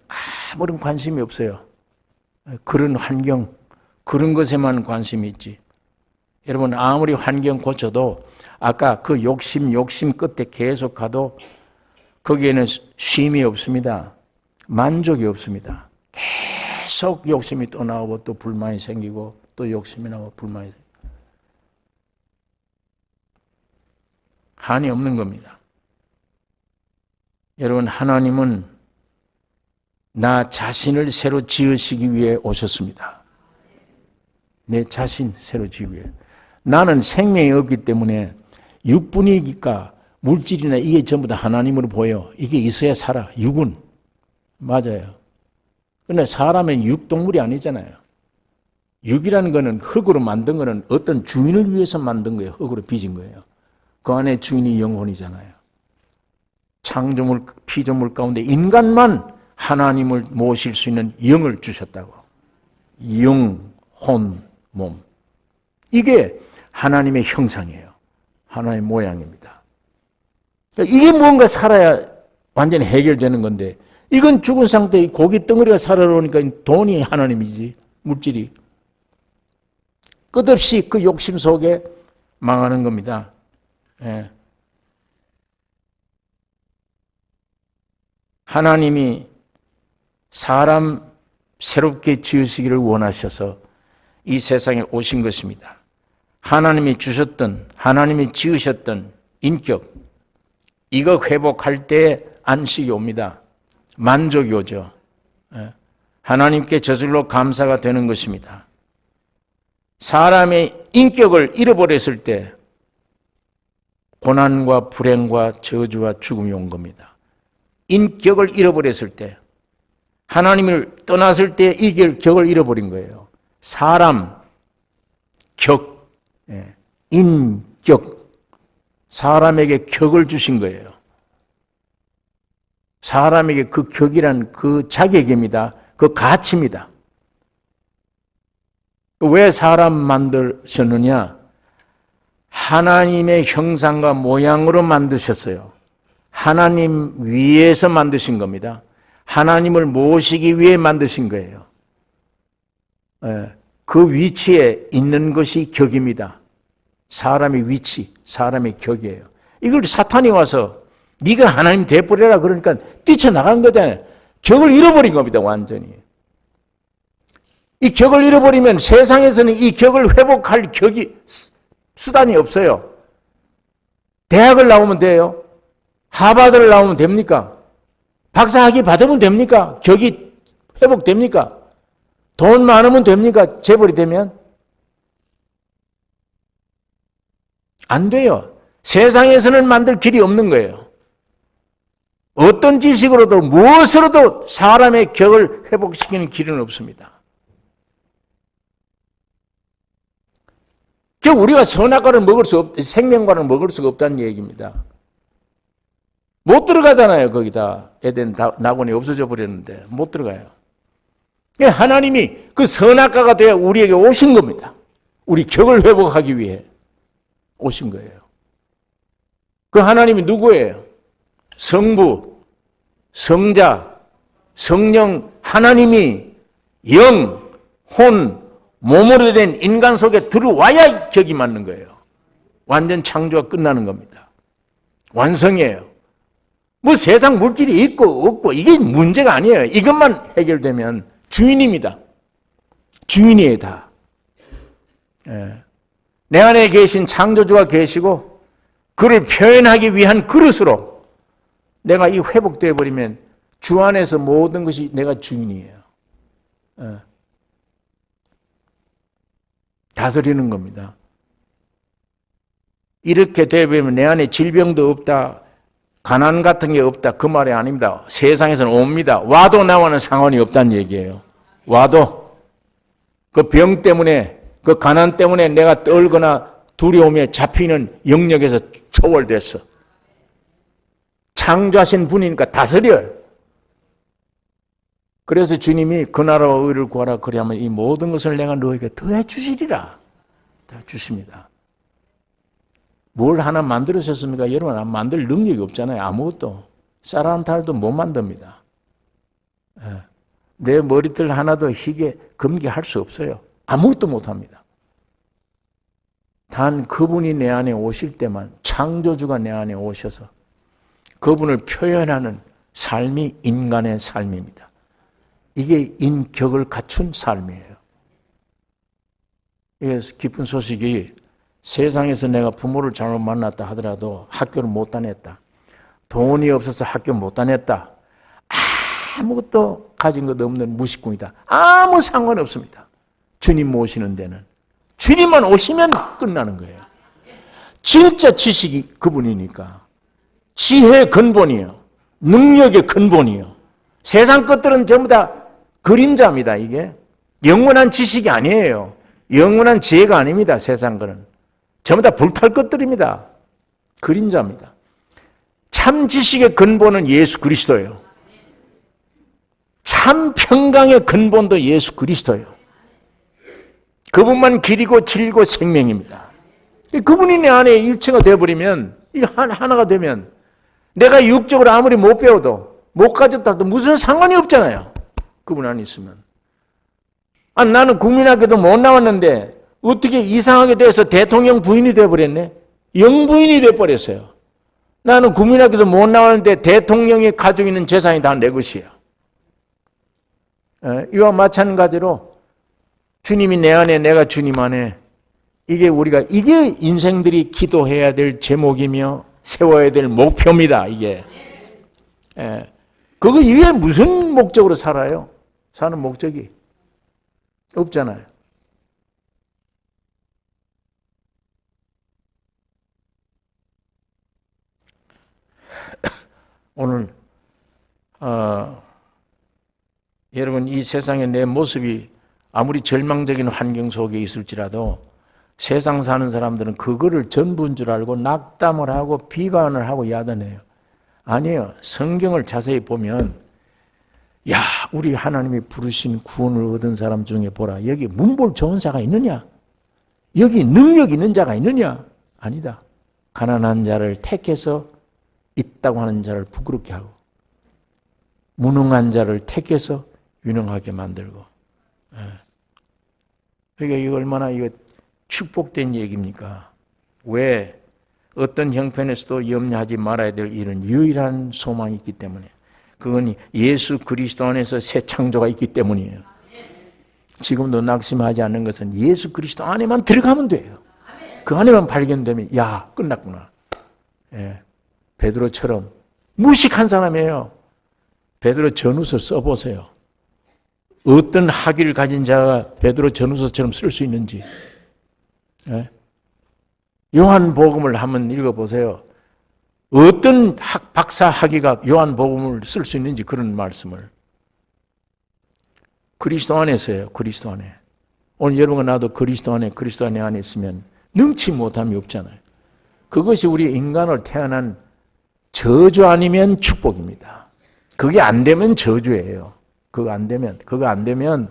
아무런 관심이 없어요. 그런 환경, 그런 것에만 관심이 있지. 여러분 아무리 환경 고쳐도 아까 그 욕심 끝에 계속 가도 거기에는 쉼이 없습니다. 만족이 없습니다. 계속 욕심이 또 나오고 또 불만이 생기고 또 욕심이 나오고 불만이 생기고 한이 없는 겁니다. 여러분 하나님은 나 자신을 새로 지으시기 위해 오셨습니다. 내 자신 새로 지으기 위해. 나는 생명이 없기 때문에 육분이니까 물질이나 이게 전부 다 하나님으로 보여. 이게 있어야 살아. 육은. 맞아요. 그런데 사람은 육동물이 아니잖아요. 육이라는 거는 흙으로 만든 거는 어떤 주인을 위해서 만든 거예요. 흙으로 빚은 거예요. 그 안에 주인이 영혼이잖아요. 창조물, 피조물 가운데 인간만 하나님을 모실 수 있는 영을 주셨다고. 영, 혼, 몸. 이게 하나님의 형상이에요. 하나님의 모양입니다. 그러니까 이게 뭔가 살아야 완전히 해결되는 건데 이건 죽은 상태의 고기 덩어리가 살아오니까 돈이 하나님이지, 물질이. 끝없이 그 욕심 속에 망하는 겁니다. 예. 하나님이 사람 새롭게 지으시기를 원하셔서 이 세상에 오신 것입니다. 하나님이 주셨던, 하나님이 지으셨던 인격, 이거 회복할 때 안식이 옵니다. 만족이 오죠. 하나님께 저절로 감사가 되는 것입니다. 사람의 인격을 잃어버렸을 때 고난과 불행과 저주와 죽음이 온 겁니다. 인격을 잃어버렸을 때, 하나님을 떠났을 때 이 격을 잃어버린 거예요. 사람, 격, 인격, 사람에게 격을 주신 거예요. 사람에게 그 격이란 그 자격입니다. 그 가치입니다. 왜 사람 만드셨느냐? 하나님의 형상과 모양으로 만드셨어요. 하나님 위에서 만드신 겁니다. 하나님을 모시기 위해 만드신 거예요. 그 위치에 있는 것이 격입니다. 사람의 위치, 사람의 격이에요. 이걸 사탄이 와서 네가 하나님 돼버려라 그러니까 뛰쳐나간 거잖아요. 격을 잃어버린 겁니다. 완전히. 이 격을 잃어버리면 세상에서는 이 격을 회복할 격이 수단이 없어요. 대학을 나오면 돼요. 하버드를 나오면 됩니까? 박사학위 받으면 됩니까? 격이 회복됩니까? 돈 많으면 됩니까? 재벌이 되면? 안 돼요. 세상에서는 만들 길이 없는 거예요. 어떤 지식으로도 무엇으로도 사람의 격을 회복시키는 길은 없습니다. 결국 우리가 선악과를 먹을 수 없, 생명과를 먹을 수가 없다는 얘기입니다. 못 들어가잖아요. 거기다 에덴 낙원이 없어져 버렸는데 못 들어가요. 하나님이 그 선악과가 되어 우리에게 오신 겁니다. 우리 격을 회복하기 위해 오신 거예요. 그 하나님이 누구예요? 성부, 성자, 성령 하나님이 영, 혼, 몸으로 된 인간 속에 들어와야 격이 맞는 거예요. 완전 창조가 끝나는 겁니다. 완성이에요. 뭐 세상 물질이 있고 없고 이게 문제가 아니에요. 이것만 해결되면 주인입니다. 주인이에요 다. 내 안에 계신 창조주가 계시고 그를 표현하기 위한 그릇으로 내가 이 회복되어 버리면 주 안에서 모든 것이 내가 주인이에요. 다스리는 겁니다. 이렇게 되면 내 안에 질병도 없다, 가난 같은 게 없다 그 말이 아닙니다. 세상에서는 옵니다. 와도 나와는 상관이 없다는 얘기예요. 와도 그 병 때문에 그 가난 때문에 내가 떨거나 두려움에 잡히는 영역에서 초월됐어. 창조하신 분이니까 다스려요. 그래서 주님이 그 나라와 의를 구하라 그리하면 이 모든 것을 내가 너에게 더해 주시리라. 다 주십니다. 뭘 하나 만들으셨습니까? 여러분 만들 능력이 없잖아요. 아무것도. 쌀 한 탈도 못 만듭니다. 내 머리털 하나도 희게 금기할 수 없어요. 아무것도 못합니다. 단 그분이 내 안에 오실 때만 창조주가 내 안에 오셔서 그분을 표현하는 삶이 인간의 삶입니다. 이게 인격을 갖춘 삶이에요. 이게 기쁜 소식이 세상에서 내가 부모를 잘못 만났다 하더라도 학교를 못 다녔다. 돈이 없어서 학교 못 다녔다. 아무것도 가진 것 없는 무식꾼이다. 아무 상관없습니다. 주님 모시는 데는. 주님만 오시면 끝나는 거예요. 진짜 지식이 그분이니까. 지혜의 근본이에요. 능력의 근본이에요. 세상 것들은 전부 다 그림자입니다, 이게. 영원한 지식이 아니에요. 영원한 지혜가 아닙니다, 세상 거는. 전부 다 불탈 것들입니다. 그림자입니다. 참 지식의 근본은 예수 그리스도예요. 참 평강의 근본도 예수 그리스도예요. 그분만 길이고 진리고 생명입니다. 그분이 내 안에 일체가 되어버리면, 이 하나가 되면 내가 육적으로 아무리 못 배워도 못 가졌다 해도 무슨 상관이 없잖아요. 그분 안에 있으면. 나는 국민학교도 못 나왔는데 어떻게 이상하게 돼서 대통령 부인이 되어버렸네. 영부인이 되어버렸어요. 나는 국민학교도 못 나왔는데 대통령이 가지고 있는 재산이 다 내 것이에요. 이와 마찬가지로 주님이 내 안에, 내가 주님 안에, 이게 인생들이 기도해야 될 제목이며 세워야 될 목표입니다, 이게. 그거 이외에 무슨 목적으로 살아요? 사는 목적이 없잖아요. 오늘 여러분, 이 세상에 내 모습이 아무리 절망적인 환경 속에 있을지라도 세상 사는 사람들은 그거를 전부인 줄 알고 낙담을 하고 비관을 하고 야단해요. 아니에요. 성경을 자세히 보면, 야, 우리 하나님이 부르신 구원을 얻은 사람 중에 보라. 여기 문벌 좋은 자가 있느냐? 여기 능력 있는 자가 있느냐? 아니다. 가난한 자를 택해서 있다고 하는 자를 부끄럽게 하고, 무능한 자를 택해서 유능하게 만들고. 그러니까 이거 얼마나 축복된 얘기입니까? 왜? 어떤 형편에서도 염려하지 말아야 될 이런 유일한 소망이 있기 때문에. 그건 예수 그리스도 안에서 새 창조가 있기 때문이에요. 지금도 낙심하지 않는 것은 예수 그리스도 안에만 들어가면 돼요. 그 안에만 발견되면, 야, 끝났구나. 베드로처럼 무식한 사람이에요. 베드로 전후서 써보세요. 어떤 학위를 가진 자가 베드로 전후서처럼 쓸 수 있는지. 요한복음을 한번 읽어보세요. 어떤 박사 학위가 요한복음을 쓸 수 있는지, 그런 말씀을. 그리스도 안에서요. 그리스도 안에. 오늘 여러분과 나도 그리스도 안에 있으면 능치 못함이 없잖아요. 그것이 우리 인간으로 태어난 저주 아니면 축복입니다. 그게 안 되면 저주예요. 그거 안 되면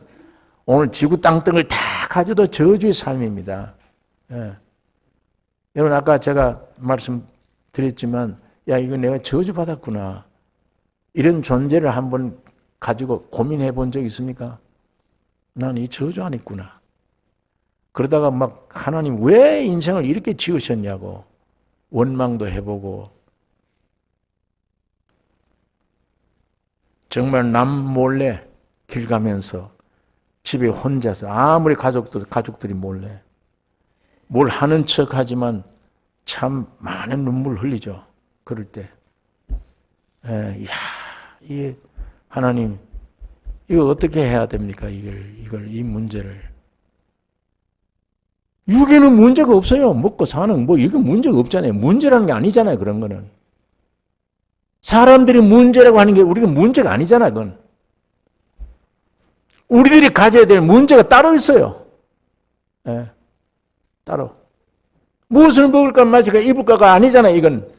오늘 지구 땅등을 다 가져도 저주의 삶입니다. 여러분, 아까 제가 말씀드렸지만, 야, 이거 내가 저주받았구나. 이런 존재를 한번 가지고 고민해 본 적 있습니까? 난 이 저주 안 했구나. 그러다가 막 하나님 왜 인생을 이렇게 지으셨냐고 원망도 해보고, 정말 남 몰래 길 가면서 집에 혼자서, 아무리 가족들이 몰래 뭘 하는 척 하지만 참 많은 눈물 흘리죠. 그럴 때. 이 하나님, 이거 어떻게 해야 됩니까? 이 문제를. 육에는 문제가 없어요. 먹고 사는, 이게 문제가 없잖아요. 문제라는 게 아니잖아요. 그런 거는. 사람들이 문제라고 하는 게 우리가 문제가 아니잖아요. 그건. 우리들이 가져야 될 문제가 따로 있어요. 따로. 무엇을 먹을까 마실까 입을까가 아니잖아요. 이건.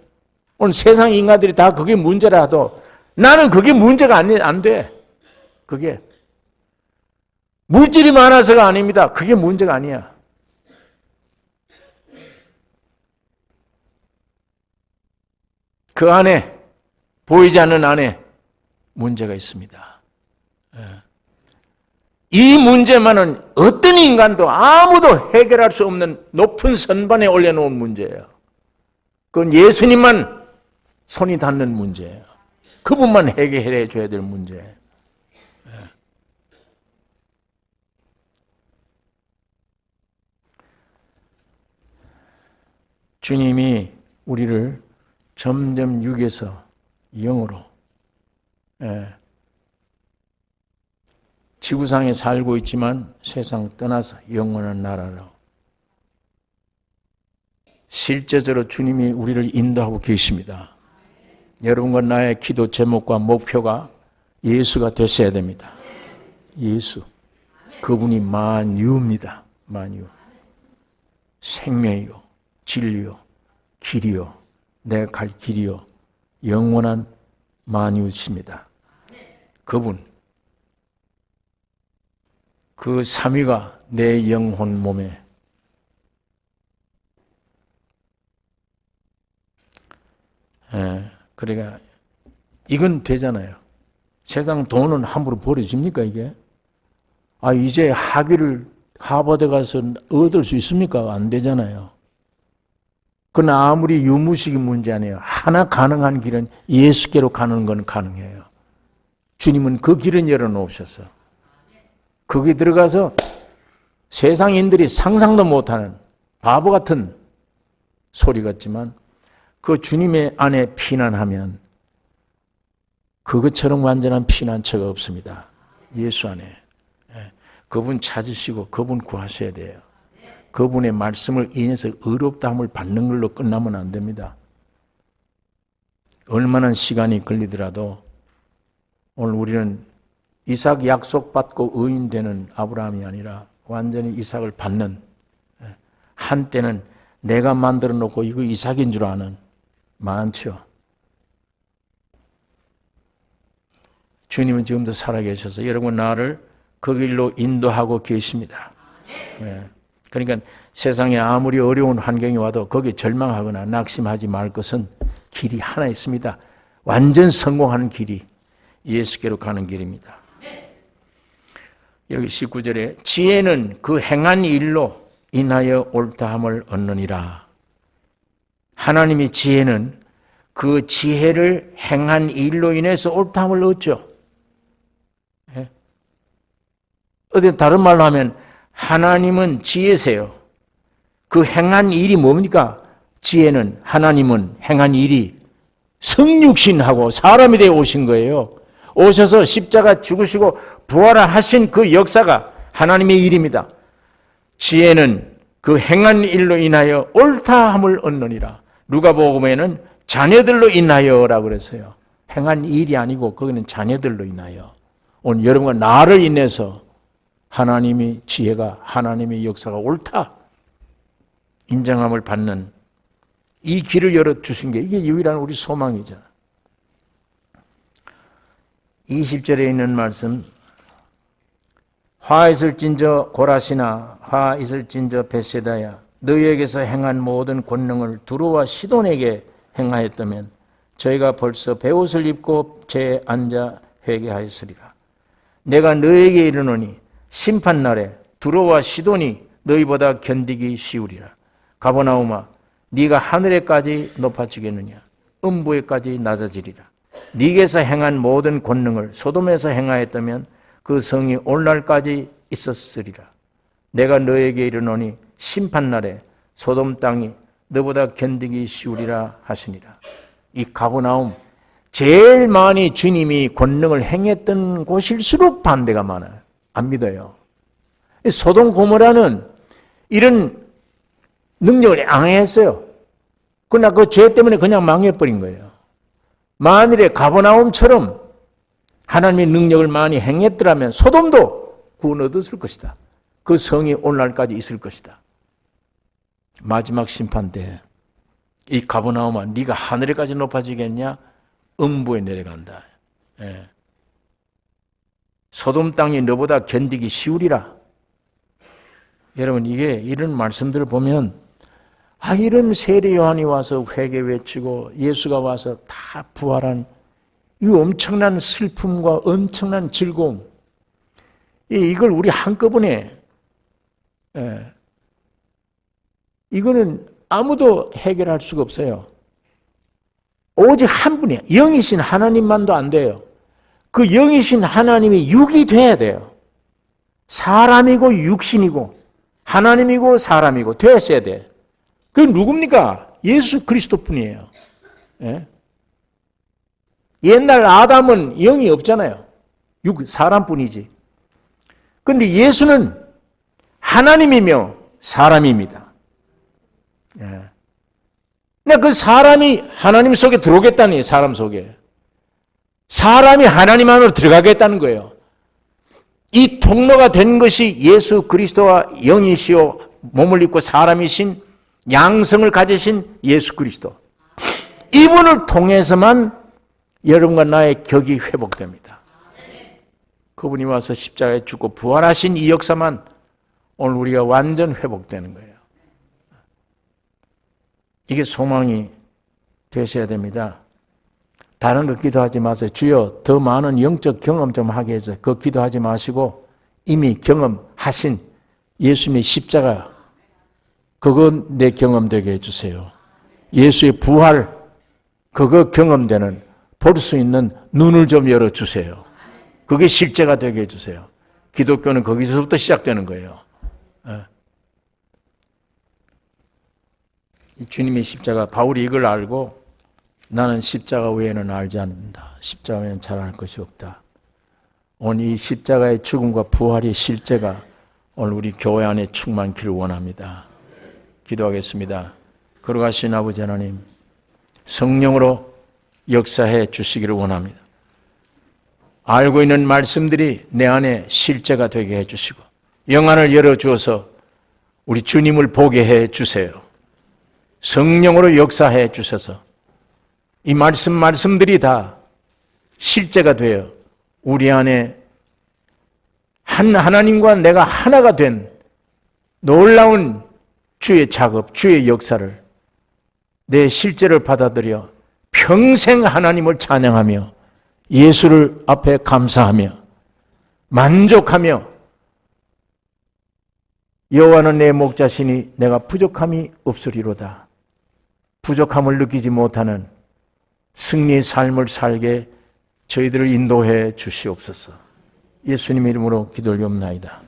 오늘 세상 인간들이 다 그게 문제라 도 나는 그게 문제가 안 돼. 그게. 물질이 많아서가 아닙니다. 그게 문제가 아니야. 그 안에, 보이지 않는 안에 문제가 있습니다. 이 문제만은 어떤 인간도 아무도 해결할 수 없는 높은 선반에 올려놓은 문제예요. 그건 예수님만 손이 닿는 문제예요. 그분만 해결해 줘야 될 문제예요. 주님이 우리를 점점 육에서 영으로, 지구상에 살고 있지만 세상 떠나서 영원한 나라로, 실제적으로 주님이 우리를 인도하고 계십니다. 여러분과 나의 기도 제목과 목표가 예수가 되셔야 됩니다. 예수. 그분이 만유입니다. 만유. 생명이요, 진리요, 길이요, 내가 갈 길이요, 영원한 만유십니다. 그분. 그 삼위가 내 영혼 몸에 그러니까 이건 되잖아요. 세상 돈은 함부로 버려집니까 이게? 이제 학위를 하버드 가서 얻을 수 있습니까? 안 되잖아요. 그러나 아무리 유무식이 문제 아니에요. 하나 가능한 길은 예수께로 가는 건 가능해요. 주님은 그 길은 열어놓으셨어. 거기 들어가서 세상인들이 상상도 못하는 바보 같은 소리 같지만 그 주님의 안에 피난하면 그것처럼 완전한 피난처가 없습니다. 예수 안에. 그분 찾으시고 그분 구하셔야 돼요. 그분의 말씀을 인해서 의롭다함을 받는 걸로 끝나면 안 됩니다. 얼마나 시간이 걸리더라도 오늘 우리는 이삭 약속받고 의인 되는 아브라함이 아니라 완전히 이삭을 받는, 한때는 내가 만들어 놓고 이거 이삭인 줄 아는 많죠. 주님은 지금도 살아계셔서 여러분 나를 그 길로 인도하고 계십니다. 그러니까 세상에 아무리 어려운 환경이 와도 거기에 절망하거나 낙심하지 말 것은 길이 하나 있습니다. 완전 성공하는 길이 예수께로 가는 길입니다. 여기 19절에 지혜는 그 행한 일로 인하여 옳다함을 얻느니라. 하나님의 지혜는 그 지혜를 행한 일로 인해서 옳다함을 얻죠. 어디 다른 말로 하면 하나님은 지혜세요. 그 행한 일이 뭡니까? 지혜는, 하나님은 행한 일이 성육신하고 사람이 되어 오신 거예요. 오셔서 십자가 죽으시고 부활하신 그 역사가 하나님의 일입니다. 지혜는 그 행한 일로 인하여 옳다함을 얻느니라. 누가복음에는 자녀들로 인하여라고 그랬어요. 행한 일이 아니고 거기는 자녀들로 인하여. 오늘 여러분과 나를 인해서 하나님의 지혜가, 하나님의 역사가 옳다 인정함을 받는 이 길을 열어주신 게 이게 유일한 우리 소망이잖아. 20절에 있는 말씀, 화 있을진저 고라시나 화 있을진저 벳세다야 너희에게서 행한 모든 권능을 두로와 시돈에게 행하였다면 저희가 벌써 베옷을 입고 제 앉아 회개하였으리라. 내가 너희에게 이르노니 심판날에 두로와 시돈이 너희보다 견디기 쉬우리라. 가버나움아 네가 하늘에까지 높아지겠느냐 음부에까지 낮아지리라. 네게서 행한 모든 권능을 소돔에서 행하였다면 그 성이 오늘날까지 있었으리라. 내가 너에게 이르노니 심판날에 소돔 땅이 너보다 견디기 쉬우리라 하시니라. 이 가버나움 제일 많이 주님이 권능을 행했던 곳일수록 반대가 많아요. 안 믿어요. 소돔 고모라는 이런 능력을 앙해했어요. 그러나 그 죄 때문에 그냥 망해버린 거예요. 만일에 가버나움처럼 하나님의 능력을 많이 행했더라면 소돔도 구원 얻었을 것이다. 그 성이 오늘날까지 있을 것이다. 마지막 심판 때 이 가버나움아 네가 하늘에까지 높아지겠냐? 음부에 내려간다. 소돔 땅이 너보다 견디기 쉬우리라. 여러분 이게 이런 말씀들을 보면 이런 세례 요한이 와서 회개 외치고 예수가 와서 다 부활한 이 엄청난 슬픔과 엄청난 즐거움, 이걸 우리 한꺼번에 이거는 아무도 해결할 수가 없어요. 오직 한 분이야. 영이신 하나님만도 안 돼요. 그 영이신 하나님이 육이 돼야 돼요. 사람이고 육신이고 하나님이고 사람이고 됐어야 돼. 그게 누굽니까? 예수 그리스도뿐이에요. 옛날 아담은 영이 없잖아요. 사람뿐이지. 그런데 예수는 하나님이며 사람입니다. 그 사람이 하나님 속에 들어오겠다니, 사람 속에. 사람이 하나님 안으로 들어가겠다는 거예요. 이 통로가 된 것이 예수 그리스도와 영이시요 몸을 입고 사람이신 양성을 가지신 예수 그리스도. 이분을 통해서만 여러분과 나의 격이 회복됩니다. 그분이 와서 십자가에 죽고 부활하신 이 역사만 오늘 우리가 완전 회복되는 거예요. 이게 소망이 되셔야 됩니다. 다른 거 기도하지 마세요. 주여 더 많은 영적 경험 좀 하게 해줘요. 그거 기도하지 마시고 이미 경험하신 예수님의 십자가 그거 내 경험되게 해주세요. 예수의 부활 그거 경험되는 볼 수 있는 눈을 좀 열어주세요. 그게 실제가 되게 해주세요. 기독교는 거기서부터 시작되는 거예요. 주님의 십자가, 바울이 이걸 알고 나는 십자가 외에는 알지 않는다. 십자가 외에는 잘 알 것이 없다. 오늘 이 십자가의 죽음과 부활의 실제가 오늘 우리 교회 안에 충만기를 원합니다. 기도하겠습니다. 거룩하신 아버지 하나님, 성령으로 역사해 주시기를 원합니다. 알고 있는 말씀들이 내 안에 실제가 되게 해주시고 영안을 열어주어서 우리 주님을 보게 해주세요. 성령으로 역사해 주셔서 이 말씀들이 다 실제가 되어 우리 안에 한 하나님과 내가 하나가 된 놀라운 주의 작업, 주의 역사를 내 실제를 받아들여 평생 하나님을 찬양하며 예수를 앞에 감사하며 만족하며 여호와는 내 목자시니 내가 부족함이 없으리로다. 부족함을 느끼지 못하는 승리의 삶을 살게 저희들을 인도해 주시옵소서. 예수님의 이름으로 기도를 옵나이다.